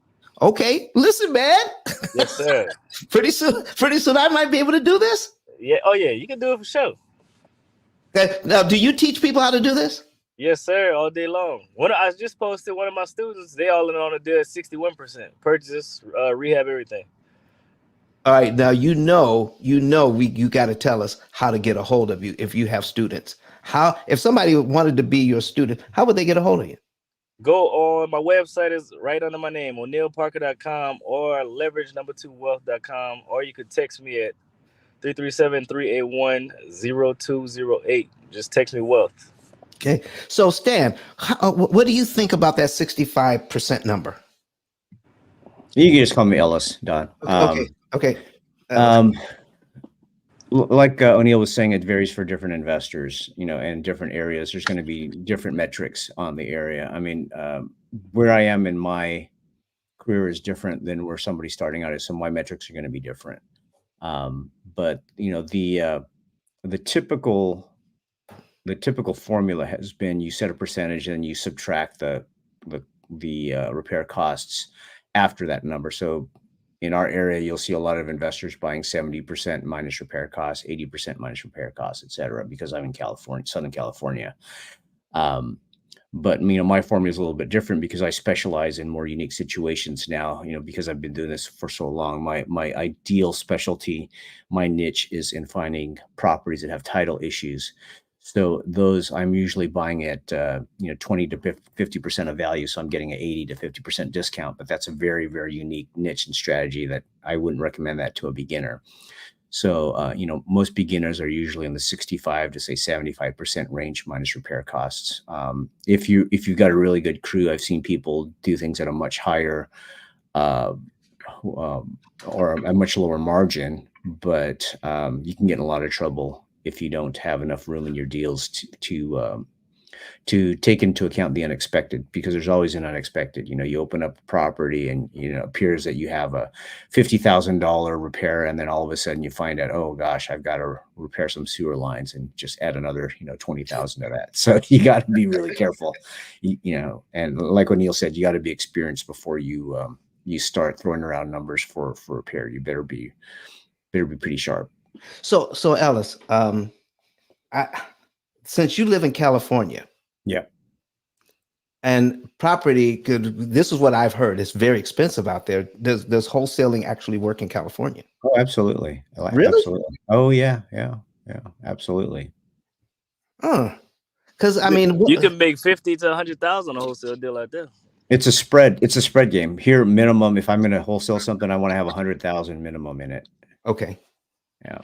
Okay. Listen, man. Yes, sir. Pretty soon I might be able to do this. Yeah. Oh, yeah. You can do it for sure. Okay. Now, do you teach people how to do this? Yes, sir. All day long. I just posted one of my students. They all in on a deal at 61%. Purchase, rehab, everything. All right. Now, you got to tell us how to get a hold of you if you have students. If somebody wanted to be your student, how would they get a hold of you? Go on my website is right under my name, o'neillparker.com or leverage2wealth.com, or you could text me at 337-381-0208. Just text me wealth. Okay. So, Stan, what do you think about that 65% number? You can just call me Ellis, Don. Okay. Like O'Neill was saying, it varies for different investors, and different areas. There's going to be different metrics on the area. I mean, where I am in my career is different than where somebody starting out is. So my metrics are going to be different. But the typical formula has been you set a percentage and you subtract the repair costs after that number. So in our area, you'll see a lot of investors buying 70% minus repair costs, 80% minus repair costs, et cetera, because I'm in California, Southern California. But my formula is a little bit different because I specialize in more unique situations now, because I've been doing this for so long. My ideal specialty, my niche is in finding properties that have title issues. So those I'm usually buying at 20 to 50% of value. So I'm getting an 80 to 50% discount, but that's a very, very unique niche and strategy that I wouldn't recommend that to a beginner. So, most beginners are usually in the 65 to say 75% range minus repair costs. If you've got a really good crew, I've seen people do things at a much higher or a much lower margin, but you can get in a lot of trouble if you don't have enough room in your deals to to take into account the unexpected, because there's always an unexpected. You open up a property and it appears that you have a $50,000 repair, and then all of a sudden you find out, oh gosh, I've got to repair some sewer lines, and just add another 20,000 to that. So you got to be really careful, and like what Neil said, you got to be experienced before you start throwing around numbers for repair. You better be pretty sharp. So Ellis, since you live in California, Yeah. and property this is what I've heard, it's very expensive out there. Does wholesaling actually work in California? Oh, absolutely. Really? Absolutely. Oh, yeah. Absolutely. Because I mean, you can make 50 to 100,000 a wholesale deal like that. It's a spread game here. Minimum, if I'm going to wholesale something, I want to have 100,000 minimum in it. Okay. Yeah.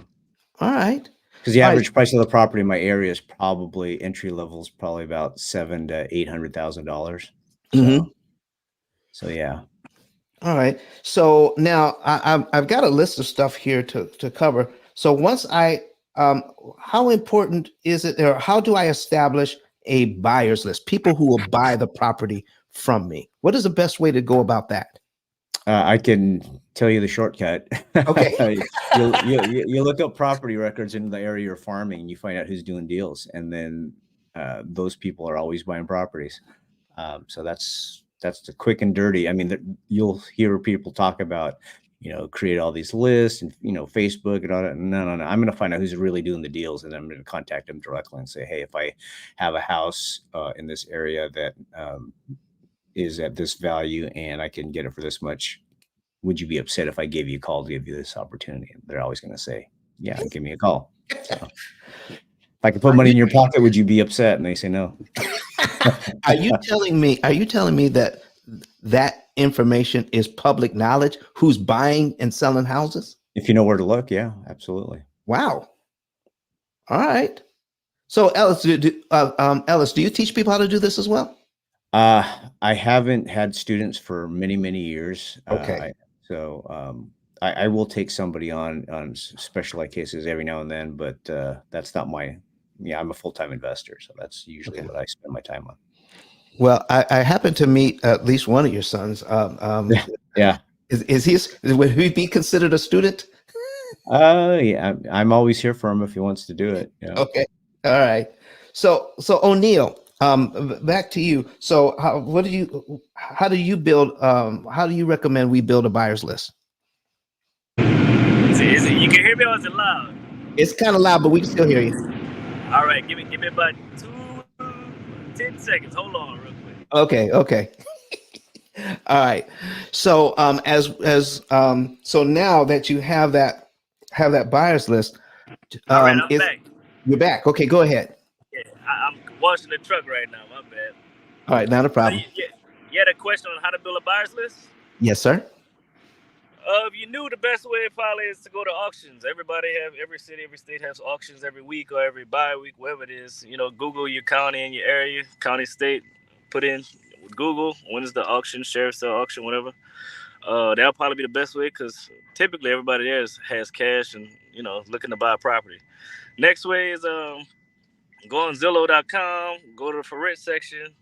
All right. Because the average price of the property in my area is probably entry level is probably about $700,000 to $800,000. So yeah. All right. So now I've got a list of stuff here to cover. So once how important is it, or how do I establish a buyer's list? People who will buy the property from me. What is the best way to go about that? I can tell you the shortcut. Okay. you look up property records in the area you're farming, and you find out who's doing deals, and then those people are always buying properties. So that's the quick and dirty. I mean, you'll hear people talk about, create all these lists and Facebook and all that. No. I'm going to find out who's really doing the deals, and then I'm going to contact them directly and say, hey, if I have a house in this area that is at this value and I can get it for this much, would you be upset if I gave you a call to give you this opportunity? And they're always going to say, yeah, give me a call. So, if I could put money in your pocket, would you be upset? And they say no. Are you telling me that information is public knowledge? Who's buying and selling houses? If you know where to look, yeah, absolutely. Wow. All right. So Ellis, Ellis, do you teach people how to do this as well? I haven't had students for many, many years. Okay. I will take somebody on specialized cases every now and then, but that's not I'm a full-time investor. So that's usually what I spend my time on. Well, I happen to meet at least one of your sons. Yeah. Would he be considered a student? Yeah, I'm always here for him if he wants to do it. Yeah. Okay. All right. So O'Neill, back to you. So how do you recommend we build a buyer's list? You can hear me, or is it loud? It's kind of loud, but we can still hear you. All right, give me about 10 seconds. Hold on real quick. Okay. All right. So so now that you have that buyer's list, all right, I'm back. You're back. Okay, go ahead. Yeah, I'm washing the truck right now. My bad. All right, not a problem. You had a question on how to build a buyer's list? Yes, sir. If you knew, the best way probably is to go to auctions. Every city, every state has auctions every week or every bi-week, whatever it is. Google your county and your area, county, state, put in Google, when is the auction, sheriff's sale auction, whatever. That'll probably be the best way, because typically everybody there has cash and, looking to buy a property. Next way is go on Zillow.com, go to the for rent section.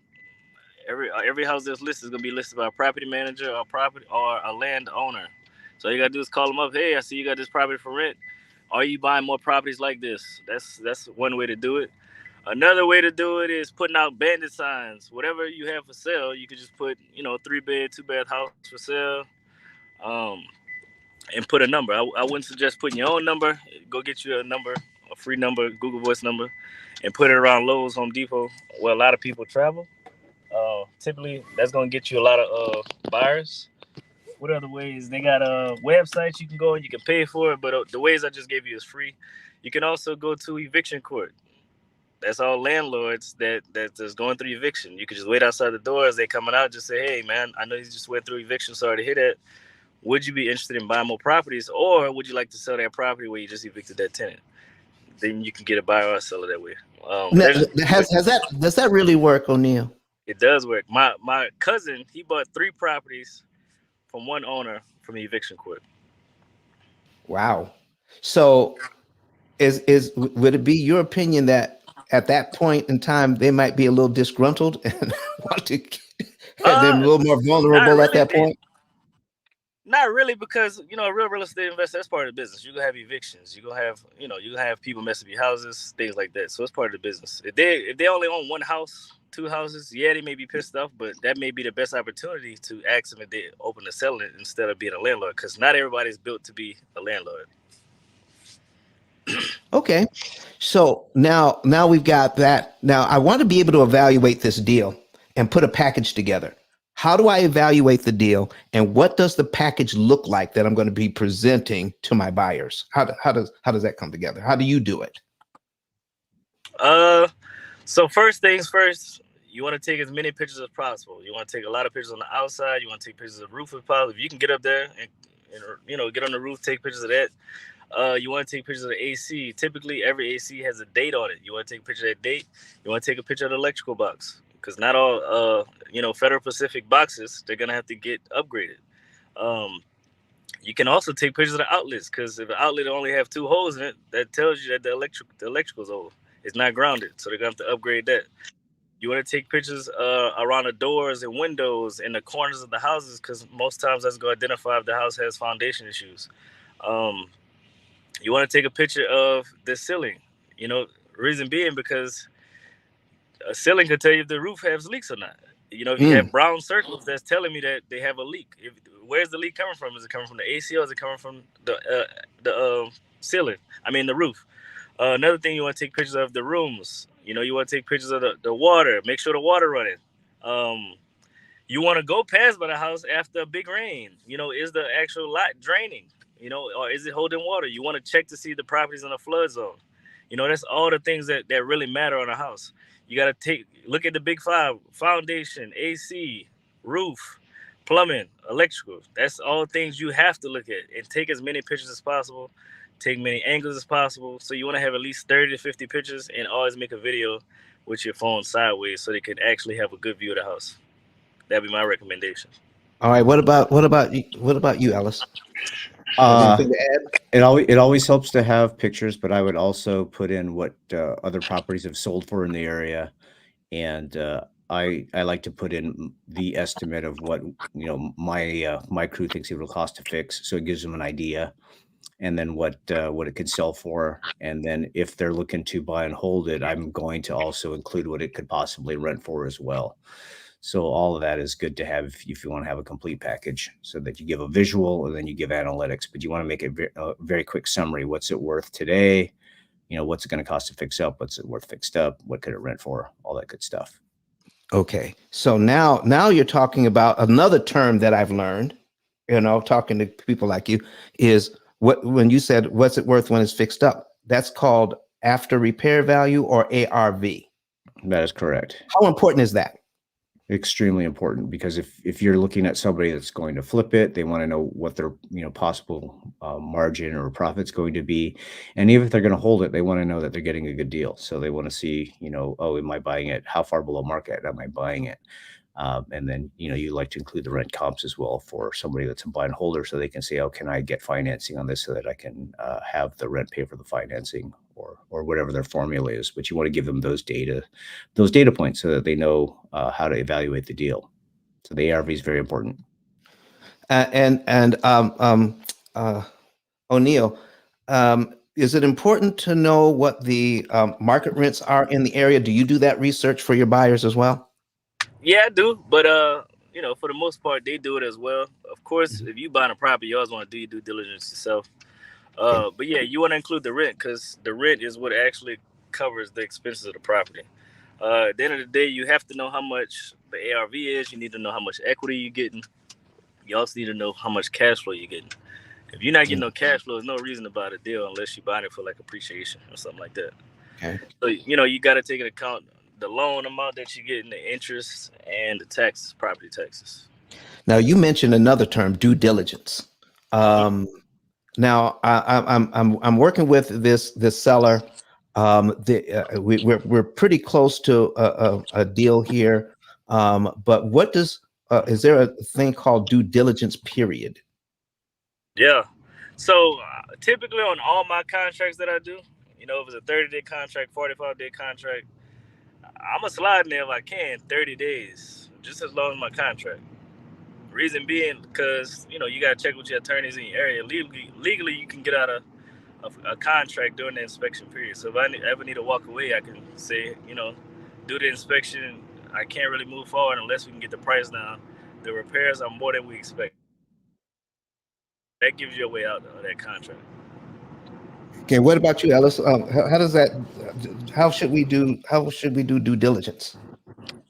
Every house that's listed is going to be listed by a property manager or a landowner. So all you got to do is call them up. Hey, I see you got this property for rent. Are you buying more properties like this? That's one way to do it. Another way to do it is putting out bandit signs. Whatever you have for sale, you could just put, 3-bed, 2-bed house for sale, and put a number. I wouldn't suggest putting your own number. Go get you a free number, Google Voice number, and put it around Lowe's, Home Depot, where a lot of people travel. Typically, that's going to get you a lot of buyers. What other ways? They got websites you can go and you can pay for it, but the ways I just gave you is free. You can also go to eviction court. That's all landlords that's going through eviction. You can just wait outside the door as they coming out. Just say, hey, man, I know you just went through eviction. Sorry to hear that. Would you be interested in buying more properties, or would you like to sell that property where you just evicted that tenant? Then you can get a buyer or a seller that way. Does that really work, O'Neill? It does work. My cousin, he bought 3 properties from one owner from the eviction court. Wow. So would it be your opinion that at that point in time, they might be a little disgruntled and want to, and they're a little more vulnerable really, at that point? Not really, because a real estate investor, that's part of the business. You're gonna have evictions. You're gonna have you have people messing with your houses, things like that. So it's part of the business. If they only own one house, two houses, yeah, they may be pissed off, but that may be the best opportunity to ask them if they open to selling it instead of being a landlord, because not everybody's built to be a landlord. Okay. So now we've got that. Now I want to be able to evaluate this deal and put a package together. How do I evaluate the deal, and what does the package look like that I'm going to be presenting to my buyers? How does that come together? How do you do it? So first things first, you want to take as many pictures as possible. You want to take a lot of pictures on the outside. You want to take pictures of the roof if possible. If you can get up there and get on the roof, take pictures of that. You want to take pictures of the AC. Typically, every AC has a date on it. You want to take a picture of that date. You want to take a picture of the electrical box, because not all, Federal Pacific boxes, they're gonna have to get upgraded. Um, you can also take pictures of the outlets, because if the outlet only have 2 holes in it, that tells you that the electrical's old. It's not grounded, so they're gonna have to upgrade that. You want to take pictures around the doors and windows and the corners of the houses, because most times that's going to identify if the house has foundation issues. Um, you want to take a picture of the ceiling. Reason being because a ceiling could tell you if the roof has leaks or not. If you have brown circles, that's telling me that they have a leak. Where's the leak coming from? Is it coming from the AC, or is it coming from the ceiling? I mean, the roof. Another thing, you want to take pictures of the rooms. You want to take pictures of the water. Make sure the water running. You want to go past by the house after a big rain. Is the actual lot draining? Or is it holding water? You want to check to see the property's in a flood zone. That's all the things that really matter on a house. You got to look at the big 5: foundation, AC, roof, plumbing, electrical. That's all things you have to look at, and take as many pictures as possible. Take many angles as possible. So you want to have at least 30 to 50 pictures, and always make a video with your phone sideways so they can actually have a good view of the house. That'd be my recommendation. All right. What about you, Ellis? Anything to add? It always helps to have pictures, but I would also put in what other properties have sold for in the area, and I like to put in the estimate of what my crew thinks it will cost to fix, so it gives them an idea, and then what it could sell for, and then if they're looking to buy and hold it, I'm going to also include what it could possibly rent for as well. So all of that is good to have if you want to have a complete package, so that you give a visual and then you give analytics, but you want to make a very quick summary. What's it worth today? What's it going to cost to fix up? What's it worth fixed up? What could it rent for? All that good stuff. Okay. So now you're talking about another term that I've learned, talking to people like you, is when you said, what's it worth when it's fixed up? That's called after repair value, or ARV. That is correct. How important is that? Extremely important, because if you're looking at somebody that's going to flip it, they want to know what their possible margin or profit's going to be, and even if they're going to hold it, they want to know that they're getting a good deal. So they want to see, oh, am I buying it? How far below market am I buying it? And then you like to include the rent comps as well for somebody that's a buy and holder, so they can say, oh, can I get financing on this so that I can have the rent pay for the financing, or whatever their formula is. But you want to give them those data points so that they know how to evaluate the deal. So the ARV is very important. O'Neill, is it important to know what the market rents are in the area? Do you do that research for your buyers as well? Yeah, I do, but for the most part, they do it as well. Of course, if you buy a property, you always want to do your due diligence yourself. But yeah, you want to include the rent, because the rent is what actually covers the expenses of the property. At the end of the day, you have to know how much the ARV is. You need to know how much equity you're getting. You also need to know how much cash flow you're getting. If you're not getting no cash flow, there's no reason to buy the deal unless you're buying it for like appreciation or something like that. Okay. So, you got to take into account the loan amount that you get, and the interest, and the taxes, property taxes. Now, you mentioned another term, due diligence. Now, I'm working with this seller. We're pretty close to a deal here. But what is there a thing called due diligence period? Yeah. So typically on all my contracts that I do, You know, if it's a 30-day contract, 45-day contract, I'm going to slide in there if I can 30 days, just as long as my contract. Reason being, because, you know, you got to check with your attorneys in your area. Legally, you can get out of a contract during the inspection period. So if I ever need to walk away, I can say, you know, do the inspection. I can't really move forward unless we can get the price down. The repairs are more than we expect. That gives you a way out of that contract. Okay, what about you, Ellis? How does that? How should we do? How should we do due diligence?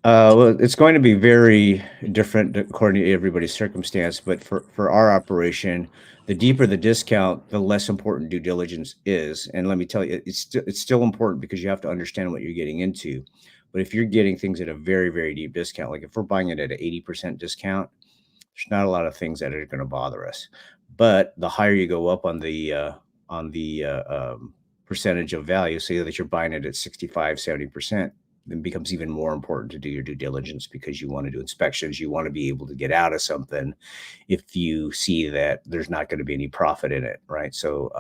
Well, it's going to be very different according to everybody's circumstance, but for our operation, the deeper the discount, the less important due diligence is. And let me tell you, it's still important because you have to understand what you're getting into. But if you're getting things at a very, very deep discount, like if we're buying it at an 80% discount, there's not a lot of things that are going to bother us. But the higher you go up on the percentage of value, say that you're buying it at 65, 70%, then it becomes even more important to do your due diligence because you want to do inspections. You want to be able to get out of something if you see that there's not going to be any profit in it, right? So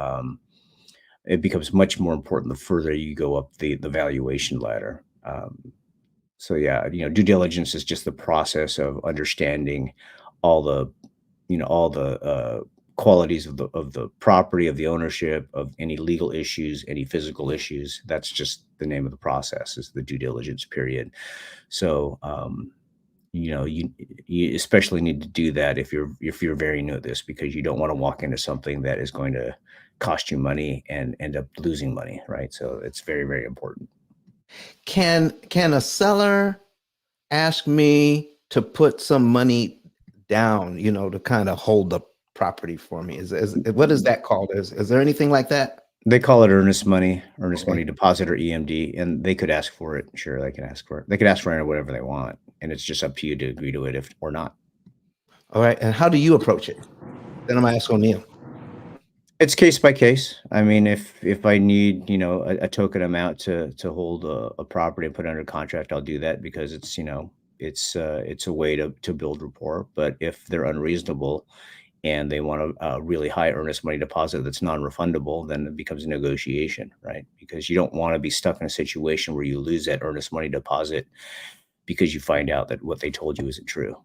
it becomes much more important the further you go up the valuation ladder. So yeah, you know, due diligence is just the process of understanding all the, you know, all the qualities of the property, of the ownership, of any legal issues, any physical issues. That's just the name of the process, is the due diligence period. So you know, you especially need to do that if you're very new at this, because you don't want to walk into something that is going to cost you money and end up losing money, right? So it's very, very important. Can a seller ask me to put some money down, you know, to kind of hold the property for me? Is what is that called? Is there anything like that? They call it earnest money Okay. deposit, or EMD, and they could ask for it. Sure, they can ask for it. They could ask for it whatever they want, and it's just up to you to agree to it if or not. All right. And how do you approach it? Then I'm gonna ask O'Neill. It's case by case. I mean, if I need, you know, a token amount to hold a property and put it under contract, I'll do that because it's, you know, it's a way to build rapport. But if they're unreasonable and they want a really high earnest money deposit that's non-refundable, then it becomes a negotiation, right? Because you don't want to be stuck in a situation where you lose that earnest money deposit because you find out that what they told you isn't true.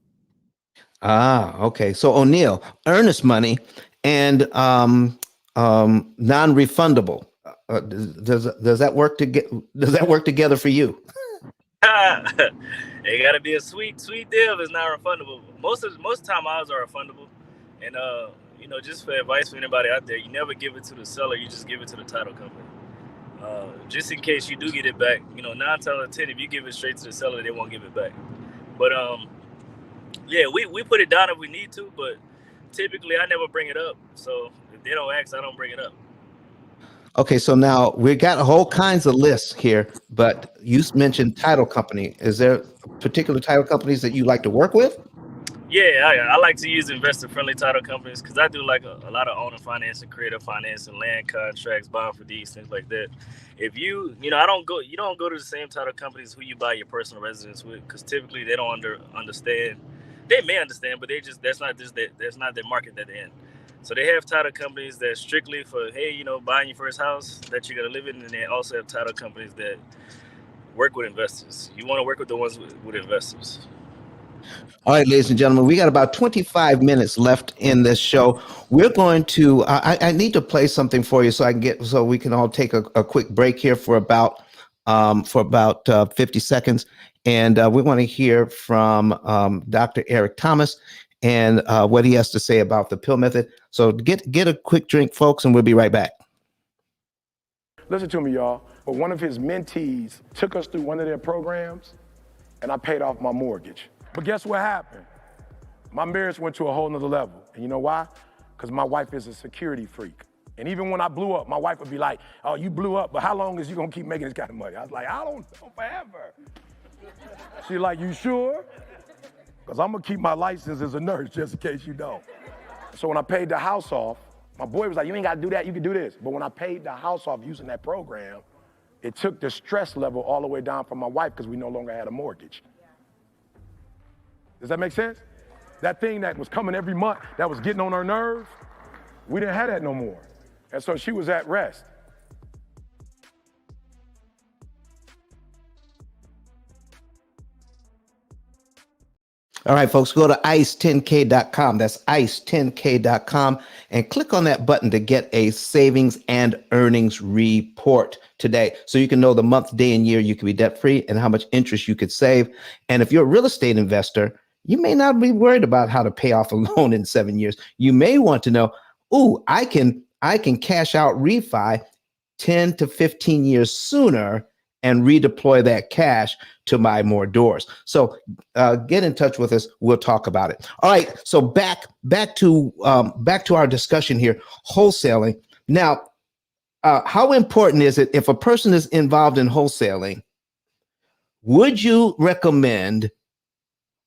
Ah, okay. So O'Neill, earnest money and non-refundable. Does that work to get? Does that work together for you? It got to be a sweet deal if it's not refundable. Most of the time, ours are refundable. And you know, just for advice for anybody out there, you never give it to the seller. You just give it to the title company. Just in case you do get it back, you know, 9 times out of 10, if you give it straight to the seller, they won't give it back. But yeah, we put it down if we need to, but typically I never bring it up. So if they don't ask, I don't bring it up. Okay, so now we got whole kinds of lists here, but you mentioned title company. Is there particular title companies that you like to work with? Yeah, I like to use investor-friendly title companies because I do like a lot of owner financing, creative financing, land contracts, bond for these things like that. If you know, you don't go to the same title companies who you buy your personal residence with, because typically they don't understand. They may understand, but that's not their market that they're in. So they have title companies that strictly for, hey, you know, buying your first house that you're gonna live in, and they also have title companies that work with investors. You want to work with the ones with investors. All right, ladies and gentlemen, we got about 25 minutes left in this show. We're going to, I need to play something for you so we can all take a quick break here for about 50 seconds. And we want to hear from Dr. Eric Thomas and what he has to say about the P.I.L.L method. So get a quick drink, folks, and we'll be right back. Listen to me, y'all. But one of his mentees took us through one of their programs, and I paid off my mortgage. But guess what happened? My marriage went to a whole nother level. And you know why? Because my wife is a security freak. And even when I blew up, my wife would be like, oh, you blew up, but how long is you gonna keep making this kind of money? I was like, I don't know, forever. She's like, you sure? Because I'm gonna keep my license as a nurse just in case you don't. So when I paid the house off, my boy was like, you ain't gotta do that, you can do this. But when I paid the house off using that program, it took the stress level all the way down for my wife because we no longer had a mortgage. Does that make sense? That thing that was coming every month, that was getting on her nerves, we didn't have that no more. And so she was at rest. All right, folks, go to ice10k.com. That's ice10k.com and click on that button to get a savings and earnings report today. So you can know the month, day, and year you could be debt free and how much interest you could save. And if you're a real estate investor, you may not be worried about how to pay off a loan in 7 years. You may want to know, ooh, I can cash out refi 10 to 15 years sooner and redeploy that cash to buy more doors. So get in touch with us. We'll talk about it. All right. So back to our discussion here, wholesaling. Now, how important is it if a person is involved in wholesaling? Would you recommend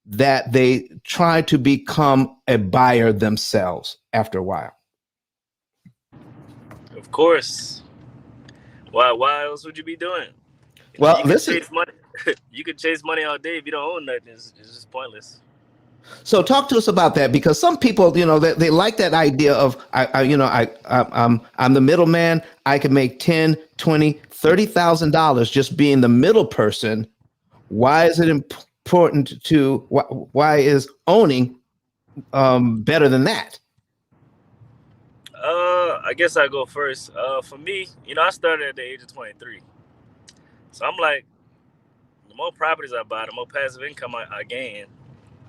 that they try to become a buyer themselves after a while? Of course. Why else would you be doing it? Well, you listen. Chase money. You could chase money all day if you don't own nothing. It's just pointless. So talk to us about that, because some people, they like that idea of, I'm the middleman. I can make 10, 20, $30,000 just being the middle person. Why is it important to, why is owning better than that? I guess I go first. For me, I started at the age of 23. So I'm like, the more properties I buy, the more passive income I gain.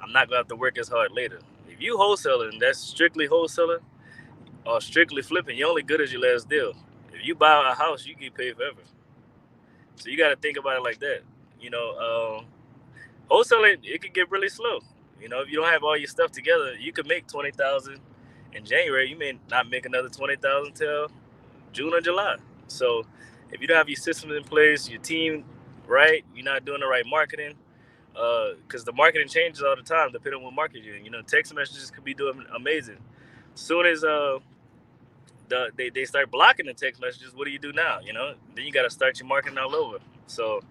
I'm not gonna have to work as hard later. If you wholesaling, that's strictly wholesaling or strictly flipping. You're only good as your last deal. If you buy a house, you get paid forever. So you got to think about it like that. Wholesaling, it could get really slow. If you don't have all your stuff together, you could make 20,000 in January. You may not make another 20,000 till June or July. So if you don't have your systems in place, your team right, you're not doing the right marketing, because the marketing changes all the time depending on what market you're in. Text messages could be doing amazing. Soon as they start blocking the text messages, what do you do now? Then you got to start your marketing all over. So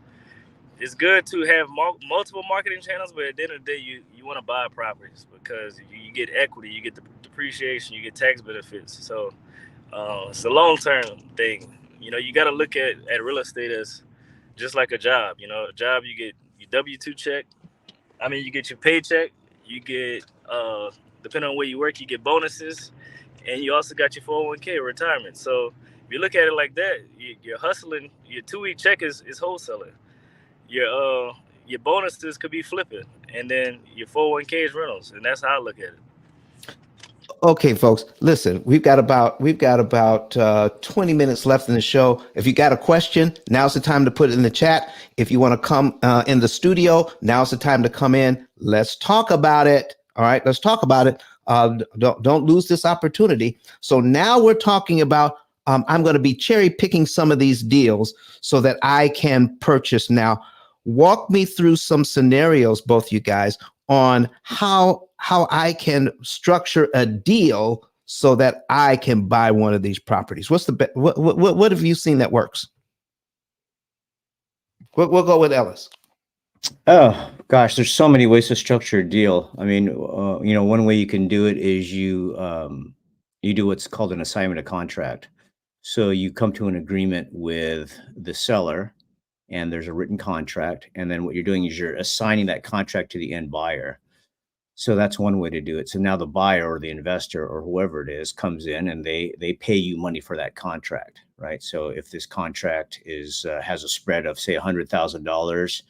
it's good to have multiple marketing channels, but at the end of the day, you want to buy properties because you get equity, you get the depreciation, you get tax benefits. So it's a long-term thing. You got to look at real estate as just like a job. A job, you get your W-2 check. You get your paycheck. You get, depending on where you work, you get bonuses. And you also got your 401k retirement. So if you look at it like that, you're hustling. Your 2-week check is wholesaling. Your bonuses could be flipping. And then your 401k is rentals. And that's how I look at it. Okay, folks, listen, we've got about 20 minutes left in the show. If you got a question, now's the time to put it in the chat. If you want to come in the studio, now's the time to come in. Let's talk about it. All right, let's talk about it. Don't lose this opportunity. So now we're talking about, I'm going to be cherry picking some of these deals so that I can purchase now. Walk me through some scenarios, both you guys, on how I can structure a deal so that I can buy one of these properties. What's the what have you seen that works? We'll go with Ellis. Oh gosh, there's so many ways to structure a deal. One way you can do it is you do what's called an assignment of contract. So you come to an agreement with the seller, and there's a written contract. And then what you're doing is you're assigning that contract to the end buyer. So that's one way to do it. So now the buyer or the investor or whoever it is comes in and they pay you money for that contract, right? So if this contract has a spread of say $100,000,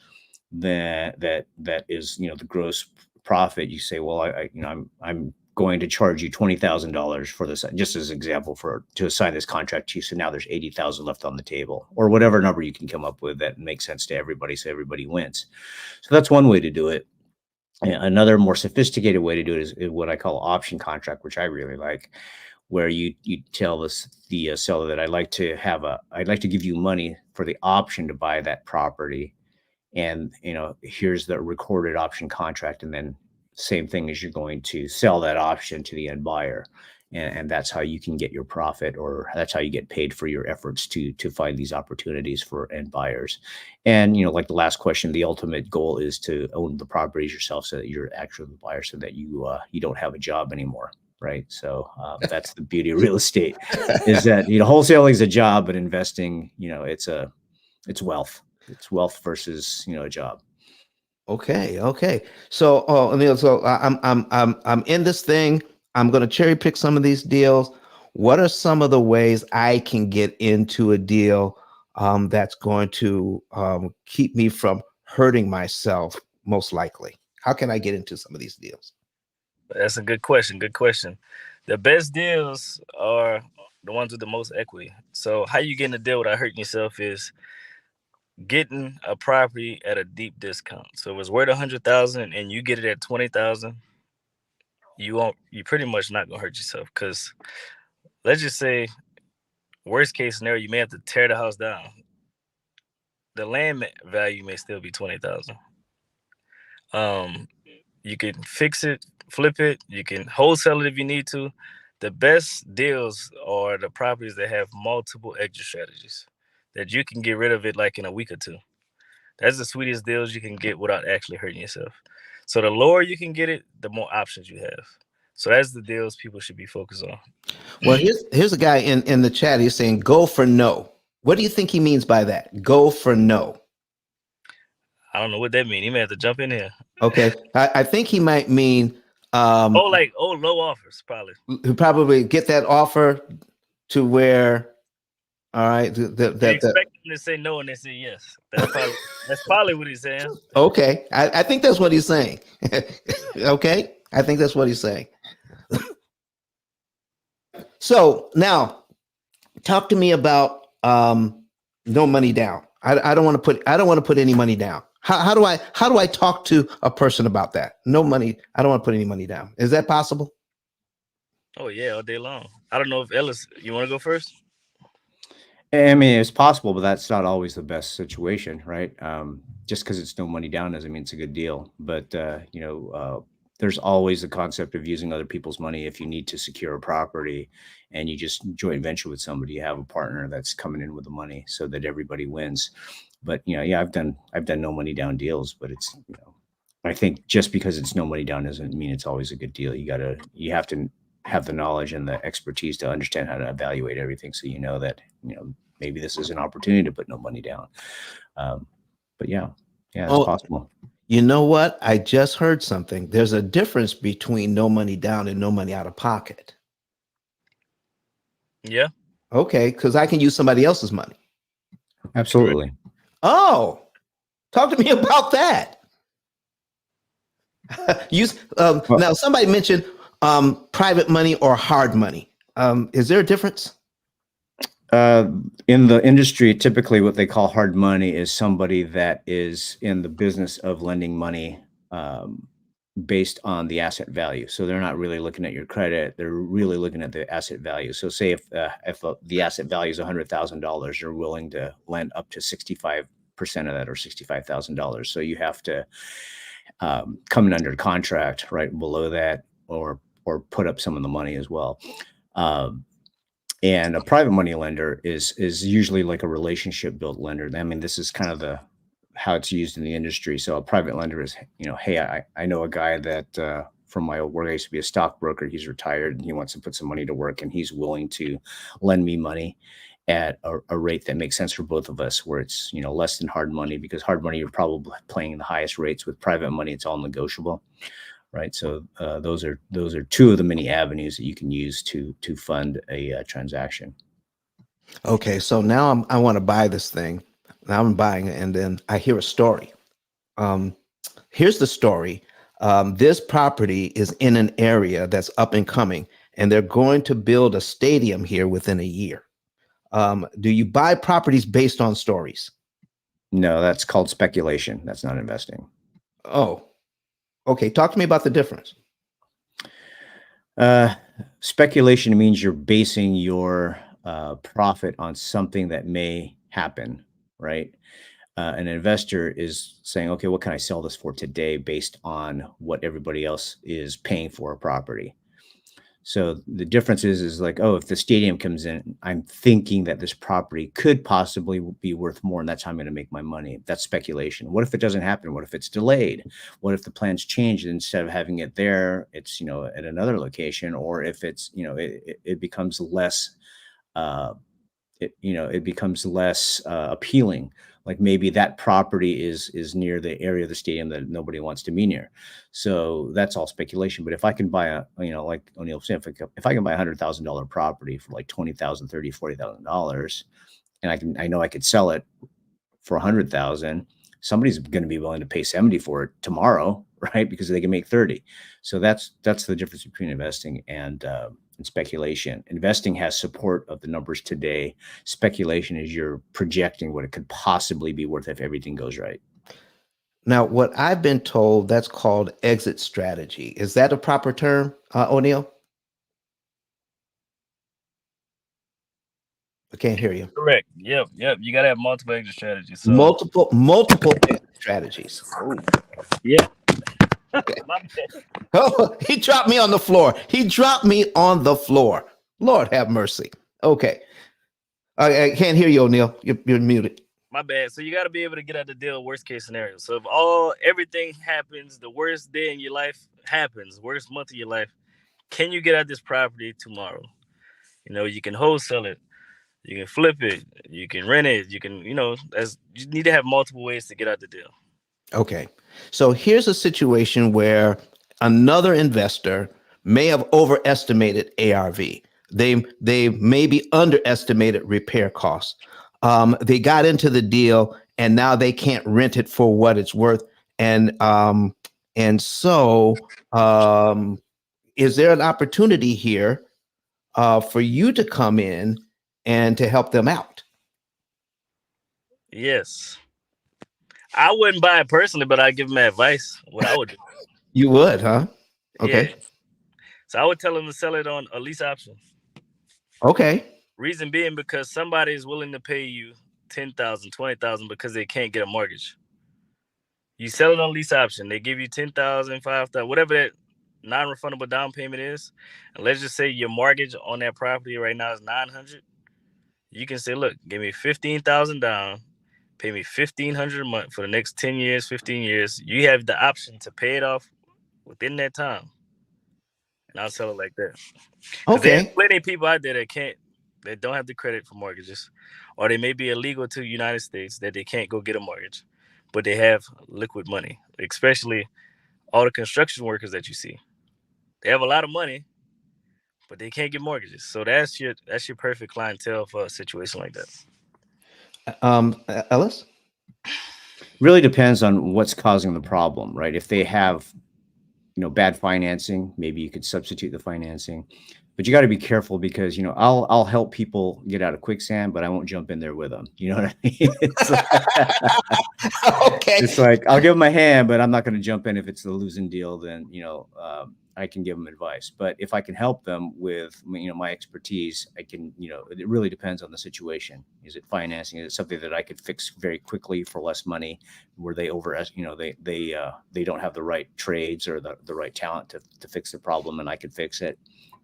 then that is the gross profit. You say, well, I'm going to charge you $20,000 for this, just as an example, to assign this contract to you. So now there's 80,000 left on the table, or whatever number you can come up with that makes sense to everybody, so everybody wins. So that's one way to do it. And another more sophisticated way to do it is what I call option contract, which I really like, where you tell the seller that I'd like to give you money for the option to buy that property. And, here's the recorded option contract. And then same thing as you're going to sell that option to the end buyer. And that's how you can get your profit, or that's how you get paid for your efforts to find these opportunities for end buyers. And, like the last question, the ultimate goal is to own the properties yourself so that you're actually the buyer, so that you don't have a job anymore. Right. So that's the beauty of real estate, is that, wholesaling is a job, but investing, it's wealth. It's wealth versus, a job. Okay. So, I'm in this thing. I'm going to cherry pick some of these deals. What are some of the ways I can get into a deal that's going to keep me from hurting myself, most likely? How can I get into some of these deals? That's a good question. Good question. The best deals are the ones with the most equity. So how you get in a deal without hurting yourself is getting a property at a deep discount. So if it's worth 100,000 and you get it at 20,000, you pretty much not gonna hurt yourself. Because let's just say worst case scenario, you may have to tear the house down. The land value may still be 20,000. Um, you can fix it, flip it, you can wholesale it if you need to. The best deals are the properties that have multiple exit strategies that you can get rid of it like in a week or two. That's the sweetest deals you can get without actually hurting yourself. So the lower you can get it, the more options you have. So that's the deals people should be focused on. Well, here's a guy in the chat. He's saying go for no. What do you think he means by that? Go for no. I don't know what that means. He may have to jump in here. Okay, I think he might mean low offers probably. who probably get that offer to where, all right, You expect them to say no and they say yes. That's probably what he's saying. okay, I think that's what he's saying. Okay, I think that's what he's saying. So now, talk to me about no money down. I don't want to put any money down. How do I talk to a person about that? No money. I don't want to put any money down. Is that possible? Oh yeah, all day long. I don't know if Ellis, you want to go first? I mean, it's possible, but that's not always the best situation, right? Just because it's no money down doesn't mean it's a good deal. But there's always the concept of using other people's money if you need to secure a property, and you just joint venture with somebody. You have a partner that's coming in with the money, so that everybody wins. But yeah, I've done no money down deals, but it's I think just because it's no money down doesn't mean it's always a good deal. You have to have the knowledge and the expertise to understand how to evaluate everything, so that maybe this is an opportunity to put no money down. But yeah, it's possible. You know what? I just heard something. There's a difference between no money down and no money out of pocket. Yeah. Okay, because I can use somebody else's money. Absolutely. Oh, talk to me about that. Now somebody mentioned private money or hard money. Is there a difference? In the industry, typically what they call hard money is somebody that is in the business of lending money based on the asset value. So they're not really looking at your credit. They're really looking at the asset value. So say if the asset value is $100,000, you're willing to lend up to 65% of that, or $65,000. So you have to come in under contract right below that, or put up some of the money as well. And a private money lender is usually like a relationship built lender. I mean, this is kind of how it's used in the industry. So a private lender is, hey, I know a guy that from my old work, I used to be a stockbroker. He's retired and he wants to put some money to work, and he's willing to lend me money at a rate that makes sense for both of us, where it's, less than hard money, because hard money, you're probably paying the highest rates. With private money, it's all negotiable. Right. So those are two of the many avenues that you can use to fund a transaction. Okay. So now I want to buy this thing. Now I'm buying it, and then I hear a story. Here's the story. This property is in an area that's up and coming, and they're going to build a stadium here within a year. Do you buy properties based on stories? No, that's called speculation. That's not investing. Oh, okay. Talk to me about the difference. Speculation means you're basing your profit on something that may happen, right? An investor is saying, okay, what can I sell this for today based on what everybody else is paying for a property? So the difference is like, oh, if the stadium comes in, I'm thinking that this property could possibly be worth more, and that's how I'm going to make my money. That's speculation. What if it doesn't happen? What if it's delayed? What if the plans change, and instead of having it there, it's, at another location? Or if it's, it becomes less, it becomes less appealing. Like maybe that property is near the area of the stadium that nobody wants to be near. So that's all speculation. But if I can buy a, like O'Neill said, if I can buy $100,000 property for like $20,000, $30,000, $40,000, and I know I could sell it for 100,000, somebody's going to be willing to pay 70 for it tomorrow, right? Because they can make 30. So that's the difference between investing and speculation. Investing has support of the numbers today. Speculation is you're projecting what it could possibly be worth if everything goes right. Now, what I've been told, that's called exit strategy. Is that a proper term, O'Neill? I can't hear you. Correct. Yep. You gotta have multiple exit strategies. So Multiple exit strategies. yeah. Okay. My bad. Oh, he dropped me on the floor. He dropped me on the floor. Lord have mercy. Okay. I can't hear you, O'Neill. You're muted. My bad. So you got to be able to get out the deal. Worst case scenario. So if everything happens, the worst day in your life happens, worst month of your life, can you get out this property tomorrow? You can wholesale it, you can flip it, you can rent it, you can, you need to have multiple ways to get out the deal. Okay. So here's a situation where another investor may have overestimated ARV. They maybe underestimated repair costs. They got into the deal and now they can't rent it for what it's worth. And so is there an opportunity here for you to come in and to help them out? Yes. I wouldn't buy it personally, but I'd give them advice what I would do. You would, huh? Okay. Yeah. So I would tell them to sell it on a lease option. Okay. Reason being because somebody is willing to pay you $10,000, $20,000 because they can't get a mortgage. You sell it on lease option. They give you $10,000, $5,000, whatever that non-refundable down payment is. And let's just say your mortgage on that property right now is $900. You can say, look, give me $15,000 down, pay me $1,500 a month for the next 10 years, 15 years. You have the option to pay it off within that time. And I'll sell it like that. Because there's Okay. plenty of people out there that don't have the credit for mortgages, or they may be illegal to the United States that they can't go get a mortgage, but they have liquid money, especially all the construction workers that you see. They have a lot of money, but they can't get mortgages. So that's your perfect clientele for a situation like that. Ellis? Really depends on what's causing the problem, right? If they have, bad financing, maybe you could substitute the financing, but you got to be careful because, I'll help people get out of quicksand, but I won't jump in there with them. You know what I mean? Okay. It's like, I'll give them a hand, but I'm not going to jump in. If it's the losing deal, then, I can give them advice. But if I can help them with, my expertise, I can, it really depends on the situation. Is it financing? Is it something that I could fix very quickly for less money, where they they don't have the right trades or the right talent to fix the problem, and I could fix it?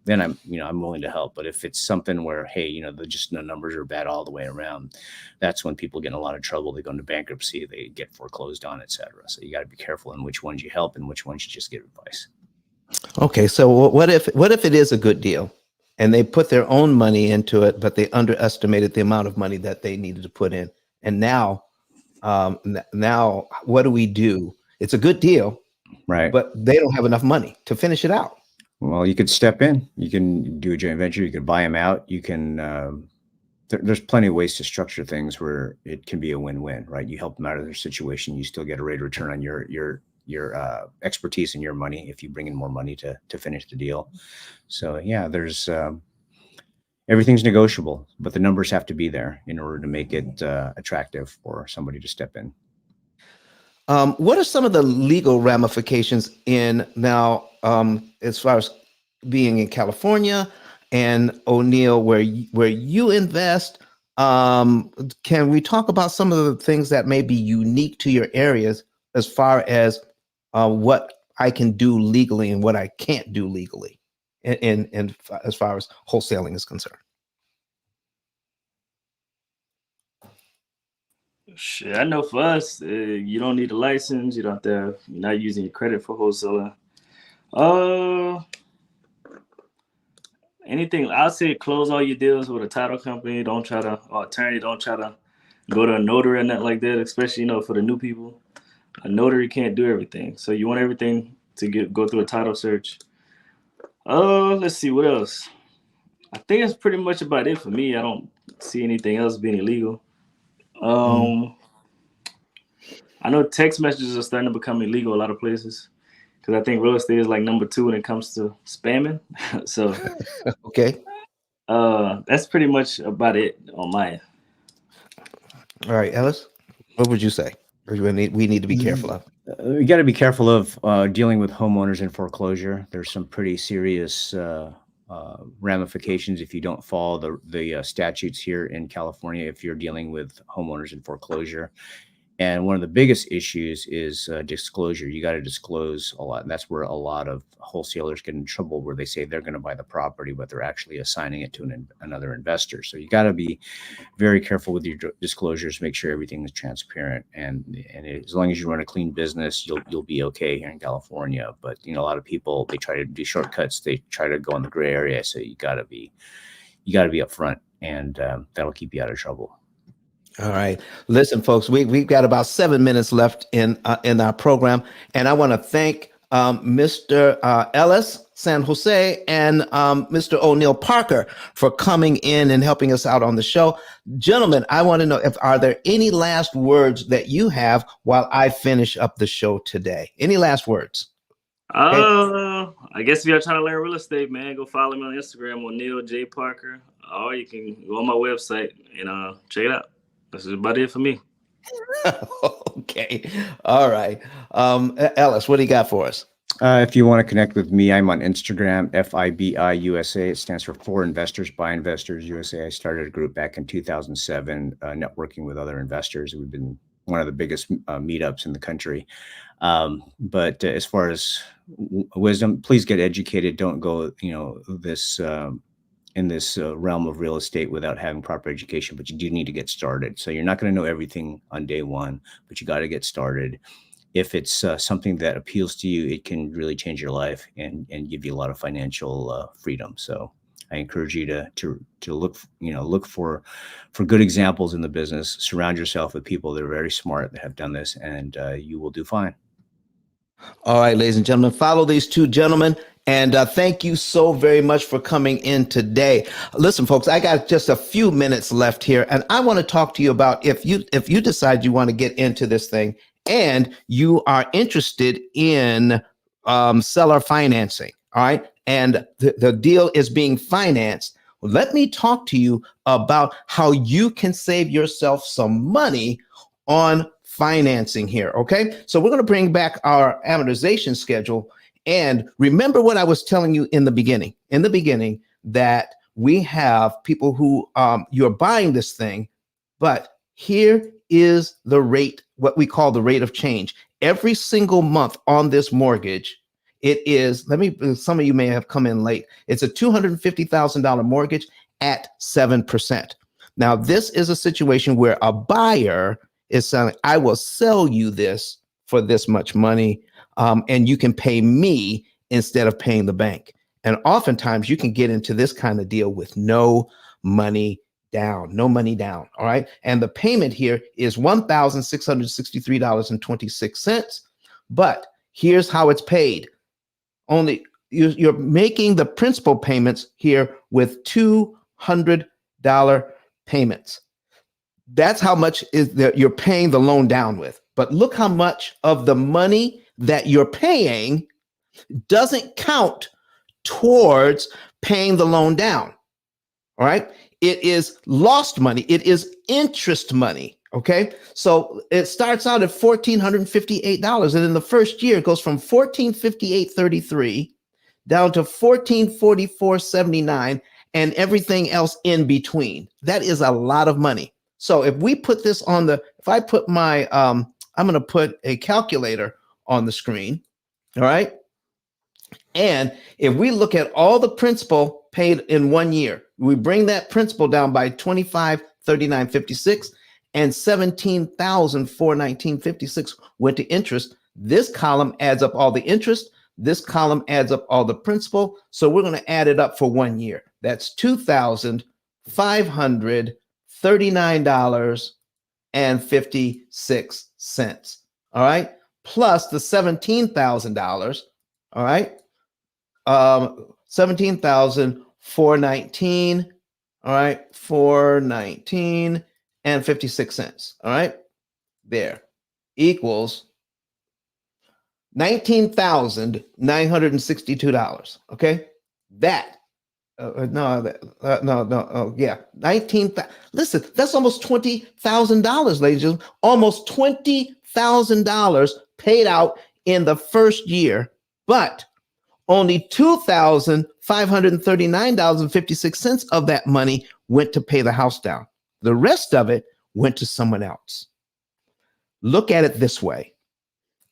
Then I'm willing to help. But if it's something where, hey, the numbers are bad all the way around, that's when people get in a lot of trouble. They go into bankruptcy, they get foreclosed on, etc. So you got to be careful in which ones you help and which ones you just give advice. Okay, so what if it is a good deal and they put their own money into it, but they underestimated the amount of money that they needed to put in, and now what do we do? It's a good deal, right? But they don't have enough money to finish it out. Well, you could step in. You can do a joint venture. You could buy them out. You can. There's plenty of ways to structure things where it can be a win-win, right? You help them out of their situation. You still get a rate of return on your expertise and your money if you bring in more money to finish the deal. So yeah, there's everything's negotiable, but the numbers have to be there in order to make it attractive for somebody to step in. What are some of the legal ramifications in now, as far as being in California and O'Neill, where you invest? Can we talk about some of the things that may be unique to your areas as far as what I can do legally and what I can't do legally, and as far as wholesaling is concerned? Shit, I know for us, you don't need a license. You don't have to. You're not using your credit for wholesaling. Anything, I'll say close all your deals with a title company. Don't try to, or attorney, don't try to go to a notary or nothing like that, especially, for the new people. A notary can't do everything. So you want everything to go through a title search. Let's see what else. I think that's pretty much about it for me. I don't see anything else being illegal. I know text messages are starting to become illegal a lot of places because I think real estate is like number 2 when it comes to spamming. So Okay. that's pretty much about it on my end. All right, Ellis, what would you say? We need to be careful of. You got to be careful of dealing with homeowners in foreclosure. There's some pretty serious ramifications if you don't follow the statutes here in California if you're dealing with homeowners in foreclosure. And one of the biggest issues is disclosure. You got to disclose a lot. And that's where a lot of wholesalers get in trouble, where they say they're going to buy the property, but they're actually assigning it to another investor. So you got to be very careful with your disclosures. Make sure everything is transparent. And as long as you run a clean business, you'll be okay here in California. But a lot of people, they try to do shortcuts. They try to go in the gray area. So you got to be upfront, and that'll keep you out of trouble. All right. Listen, folks, we've got about 7 minutes left in our program. And I want to thank Mr. Ellis San Jose and Mr. O'Neill Parker for coming in and helping us out on the show. Gentlemen, I want to know, are there any last words that you have while I finish up the show today? Any last words? I guess if you're trying to learn real estate, man, go follow me on Instagram, O'Neill J. Parker, or you can go on my website and check it out. This is about it for me. Okay. All right. Ellis, what do you got for us? If you want to connect with me, I'm on Instagram, FIBI USA. It stands for Investors by Investors USA. I started a group back in 2007, networking with other investors. We've been one of the biggest meetups in the country. But as far as wisdom, please get educated. Don't go, in this realm of real estate without having proper education, but you do need to get started. So you're not going to know everything on day one, but you got to get started. If it's something that appeals to you, it can really change your life and give you a lot of financial freedom. So I encourage you to look for good examples in the business. Surround yourself with people that are very smart that have done this, and you will do fine. All right, ladies and gentlemen, follow these two gentlemen. And thank you so very much for coming in today. Listen, folks, I got just a few minutes left here, and I want to talk to you about if you decide you want to get into this thing and you are interested in seller financing, all right, and the deal is being financed. Let me talk to you about how you can save yourself some money on financing here. Okay. So we're going to bring back our amortization schedule. And remember what I was telling you in the beginning, that we have people who you're buying this thing, but here is the rate, what we call the rate of change. Every single month on this mortgage, it is, some of you may have come in late. It's a $250,000 mortgage at 7%. Now, this is a situation where a buyer is saying, I will sell you this for this much money, and you can pay me instead of paying the bank. And oftentimes you can get into this kind of deal with no money down. All right. And the payment here is $1,663.26. But here's how it's paid. Only you're making the principal payments here with $200 payments. That's how much is that you're paying the loan down with. But look how much of the money that you're paying doesn't count towards paying the loan down. All right. It is lost money. It is interest money. Okay. So it starts out at $1,458. And in the first year, it goes from $1,458.33 down to $1,444.79 and everything else in between. That is a lot of money. So if we put this on if I put my, I'm going to put a calculator on the screen. All right. And if we look at all the principal paid in 1 year, we bring that principal down by $25,039.56 and $17,419.56 went to interest. This column adds up all the interest. This column adds up all the principal. So we're going to add it up for 1 year. That's $2,539 $17,419.56. All right. Plus the $17,000. All right. 17,419. All right. 419 and 56 cents. All right. There equals $19,962. Okay. That yeah, 19. Listen, that's almost $20,000, ladies and gentlemen. Almost $20,000 paid out in the first year, but only $2,539.56 of that money went to pay the house down. The rest of it went to someone else. Look at it this way: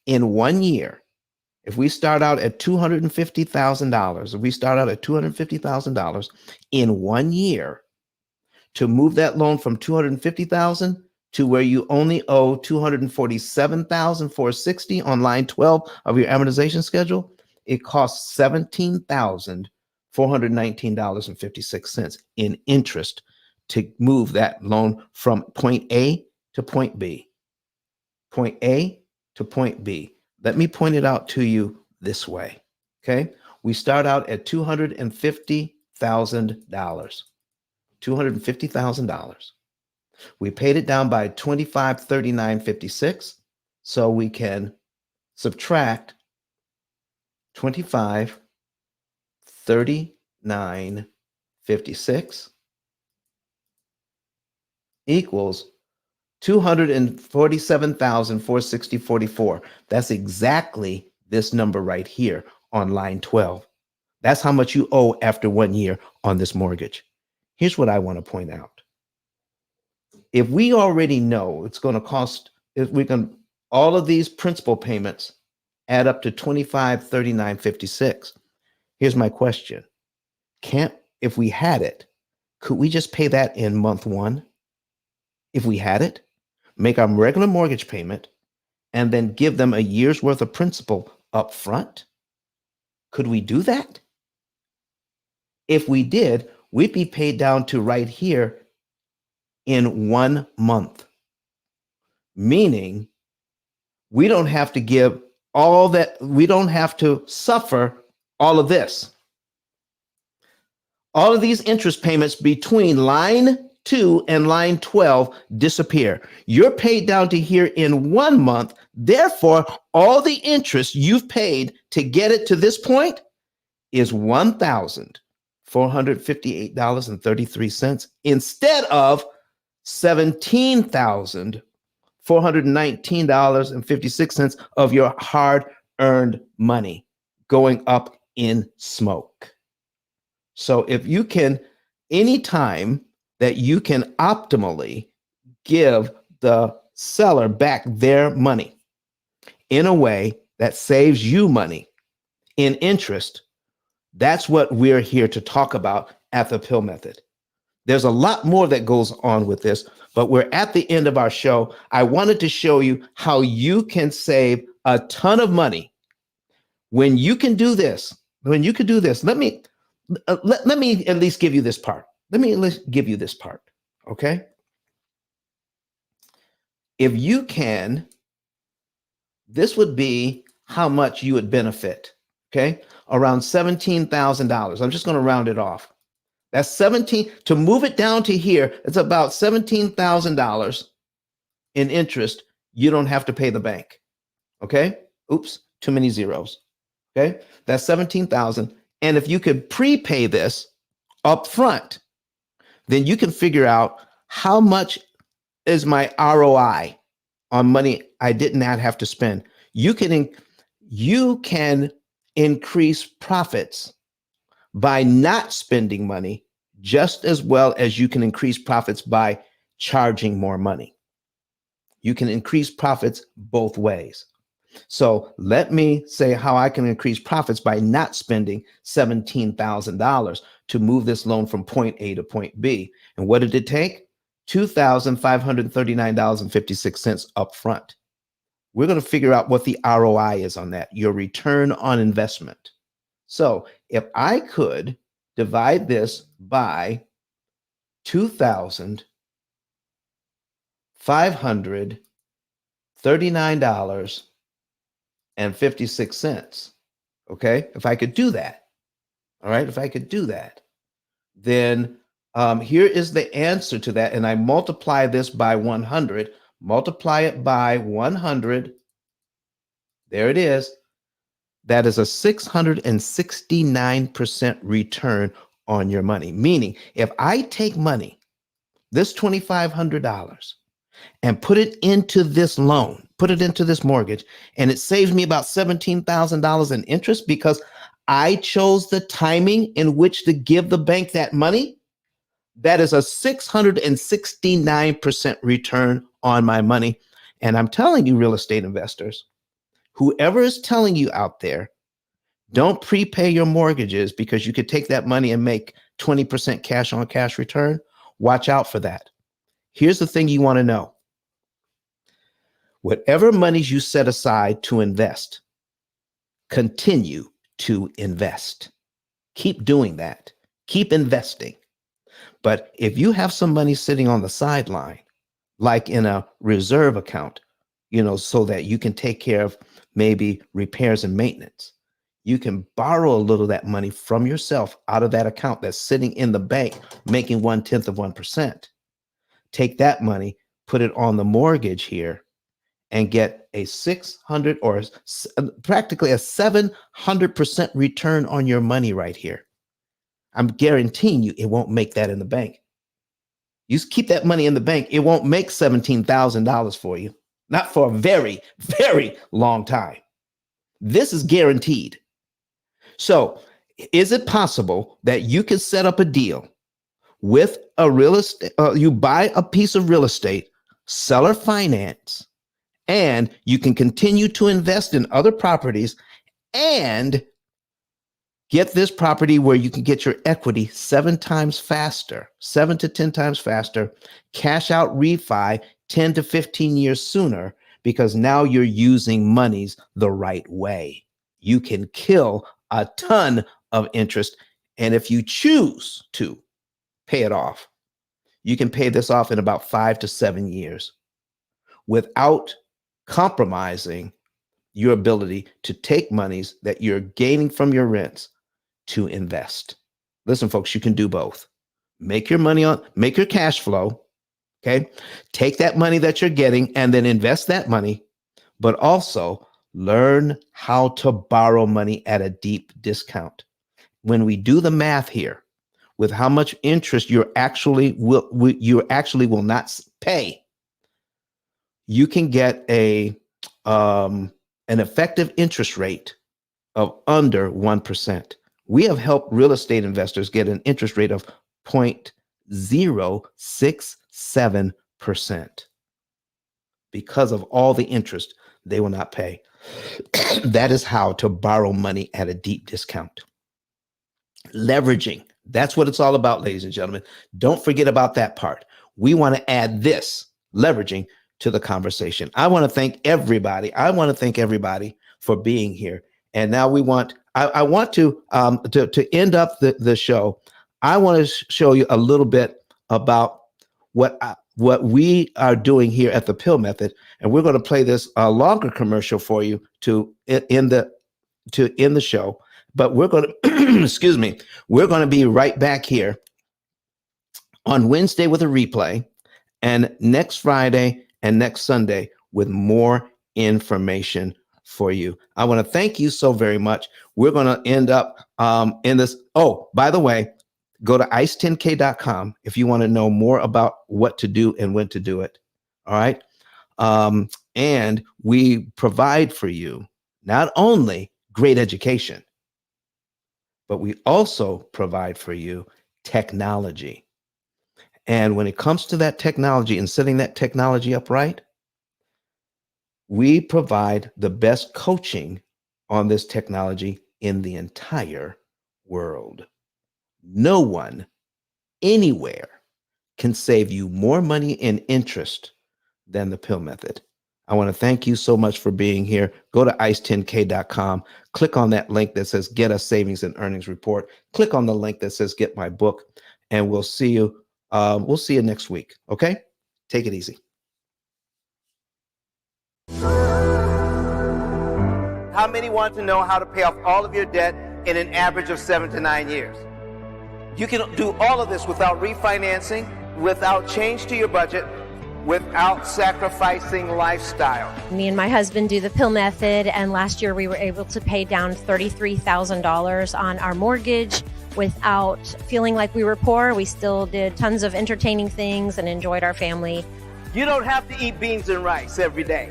in 1 year, if we start out at $250,000, in 1 year, to move that loan from $250,000 to where you only owe $247,460 on line 12 of your amortization schedule, it costs $17,419.56 in interest to move that loan from point A to point B. Point A to point B. Let me point it out to you this way. Okay. We start out at $250,000. $250,000. We paid it down by 2539.56. So we can subtract 2539.56 equals 247,460.44. That's exactly this number right here on line 12. That's how much you owe after 1 year on this mortgage. Here's what I want to point out. If we already know it's going to cost, if we can, all of these principal payments add up to 2539.56. Here's my question. If we had it, could we just pay that in month 1? If we had it, make our regular mortgage payment, and then give them a year's worth of principal up front? Could we do that? If we did, we'd be paid down to right here in 1 month, meaning we don't have to give all that, we don't have to suffer all of this. All of these interest payments between line 2 and line 12 disappear. You're paid down to here in 1 month. Therefore, all the interest you've paid to get it to this point is $1,458.33 instead of $17,419.56 of your hard-earned money going up in smoke. So if you can, anytime that you can optimally give the seller back their money in a way that saves you money in interest, that's what we're here to talk about at the P.I.L.L method. There's a lot more that goes on with this, but we're at the end of our show. I wanted to show you how you can save a ton of money when you can do this. When you can do this, let me at least give you this part. Let me at least give you this part, okay? If you can, this would be how much you would benefit, okay? Around $17,000. I'm just going to round it off. That's 17, to move it down to here, it's about $17,000 in interest. You don't have to pay the bank, okay? Oops, too many zeros, okay? That's 17,000. And if you could prepay this up front, then you can figure out how much is my ROI on money I did not have to spend. You can increase profits by not spending money just as well as you can increase profits by charging more money. You can increase profits both ways. So let me say how I can increase profits by not spending $17,000 to move this loan from point A to point B. And what did it take? $2,539.56 up front. We're going to figure out what the ROI is on that, your return on investment. So if I could divide this by $539.56. Okay, if I could do that, all right, if I could do that, then here is the answer to that. And I multiply this by 100, multiply it by 100. There it is. That is a 669% return on your money. Meaning, if I take money, this $2,500, and put it into this loan, put it into this mortgage, and it saves me about $17,000 in interest because I chose the timing in which to give the bank that money, that is a 669% return on my money. And I'm telling you, real estate investors, whoever is telling you out there, don't prepay your mortgages because you could take that money and make 20% cash on cash return. Watch out for that. Here's the thing you want to know. Whatever monies you set aside to invest, continue to invest. Keep doing that. Keep investing. But if you have some money sitting on the sideline, like in a reserve account, so that you can take care of maybe repairs and maintenance, you can borrow a little of that money from yourself out of that account that's sitting in the bank, making 1/10%. Take that money, put it on the mortgage here, and get a 600 or practically a 700% return on your money right here. I'm guaranteeing you it won't make that in the bank. You keep that money in the bank, it won't make $17,000 for you. Not for a very, very long time. This is guaranteed. So, is it possible that you can set up a deal with a real estate, you buy a piece of real estate, seller finance, and you can continue to invest in other properties and get this property where you can get your equity 7 times faster, 7 to 10 times faster, cash out refi 10 to 15 years sooner, because now you're using monies the right way. You can kill a ton of interest. And if you choose to pay it off, you can pay this off in about 5 to 7 years without compromising your ability to take monies that you're gaining from your rents to invest. Listen, folks, you can do both. Make your cash flow, okay? Take that money that you're getting and then invest that money, but also learn how to borrow money at a deep discount. When we do the math here with how much interest you actually will not pay, you can get an effective interest rate of under 1%. We have helped real estate investors get an interest rate of 0.067% because of all the interest they will not pay. That is how to borrow money at a deep discount. Leveraging. That's what it's all about, ladies and gentlemen. Don't forget about that part. We want to add this leveraging to the conversation. I want to thank everybody for being here. And now I want to end up the show. I want to show you a little bit about what we are doing here at the P.I.L.L Method, and we're going to play this longer commercial for you to end the show. But we're going to excuse me. We're going to be right back here on Wednesday with a replay, and next Friday and next Sunday with more information for you. I want to thank you so very much. We're going to end up in this. Oh, by the way, go to ice10k.com if you want to know more about what to do and when to do it. All right. And we provide for you not only great education, but we also provide for you technology. And when it comes to that technology and setting that technology up right, we provide the best coaching on this technology in the entire world. No one anywhere can save you more money in interest than the P.I.L.L Method. I want to thank you so much for being here. Go to ice10k.com. Click on that link that says Get a Savings and Earnings Report. Click on the link that says Get My Book, and we'll see you. We'll see you next week. Okay? Take it easy. How many want to know how to pay off all of your debt in an average of 7 to 9 years? You can do all of this without refinancing, without change to your budget, without sacrificing lifestyle. Me and my husband do the P.I.L.L method, and last year we were able to pay down $33,000 on our mortgage without feeling like we were poor. We still did tons of entertaining things and enjoyed our family. You don't have to eat beans and rice every day.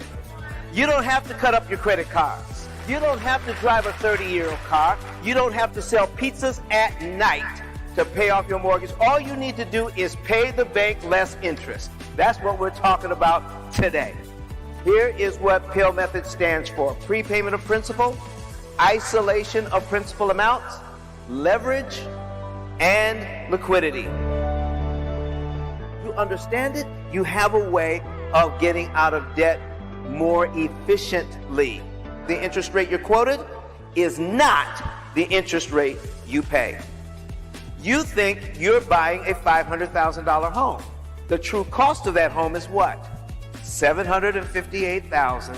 You don't have to cut up your credit cards. You don't have to drive a 30-year-old car. You don't have to sell pizzas at night to pay off your mortgage. All you need to do is pay the bank less interest. That's what we're talking about today. Here is what P.I.L.L method stands for: prepayment of principal, isolation of principal amounts, leverage, and liquidity. You understand it? You have a way of getting out of debt more efficiently. The interest rate you're quoted is not the interest rate you pay. You think you're buying a $500,000 home. The true cost of that home is what? $758,000.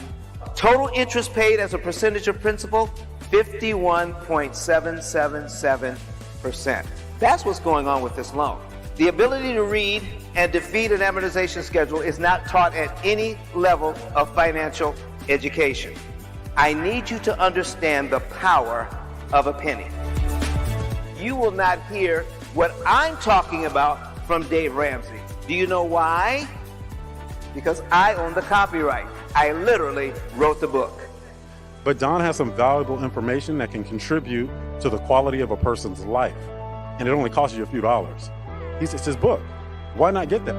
Total interest paid as a percentage of principal, 51.777%. That's what's going on with this loan. The ability to read and defeat an amortization schedule is not taught at any level of financial education. I need you to understand the power of a penny. You will not hear what I'm talking about from Dave Ramsey. Do you know why? Because I own the copyright. I literally wrote the book. But Don has some valuable information that can contribute to the quality of a person's life. And it only costs you a few dollars. It's his book. Why not get that?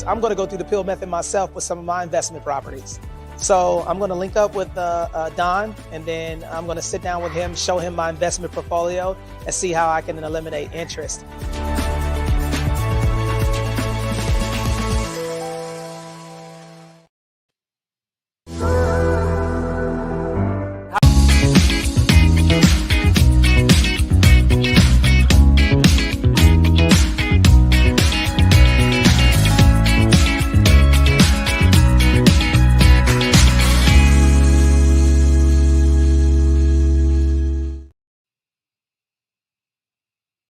I'm going to go through the P.I.L.L method myself with some of my investment properties. So I'm going to link up with Don, and then I'm going to sit down with him, show him my investment portfolio, and see how I can eliminate interest.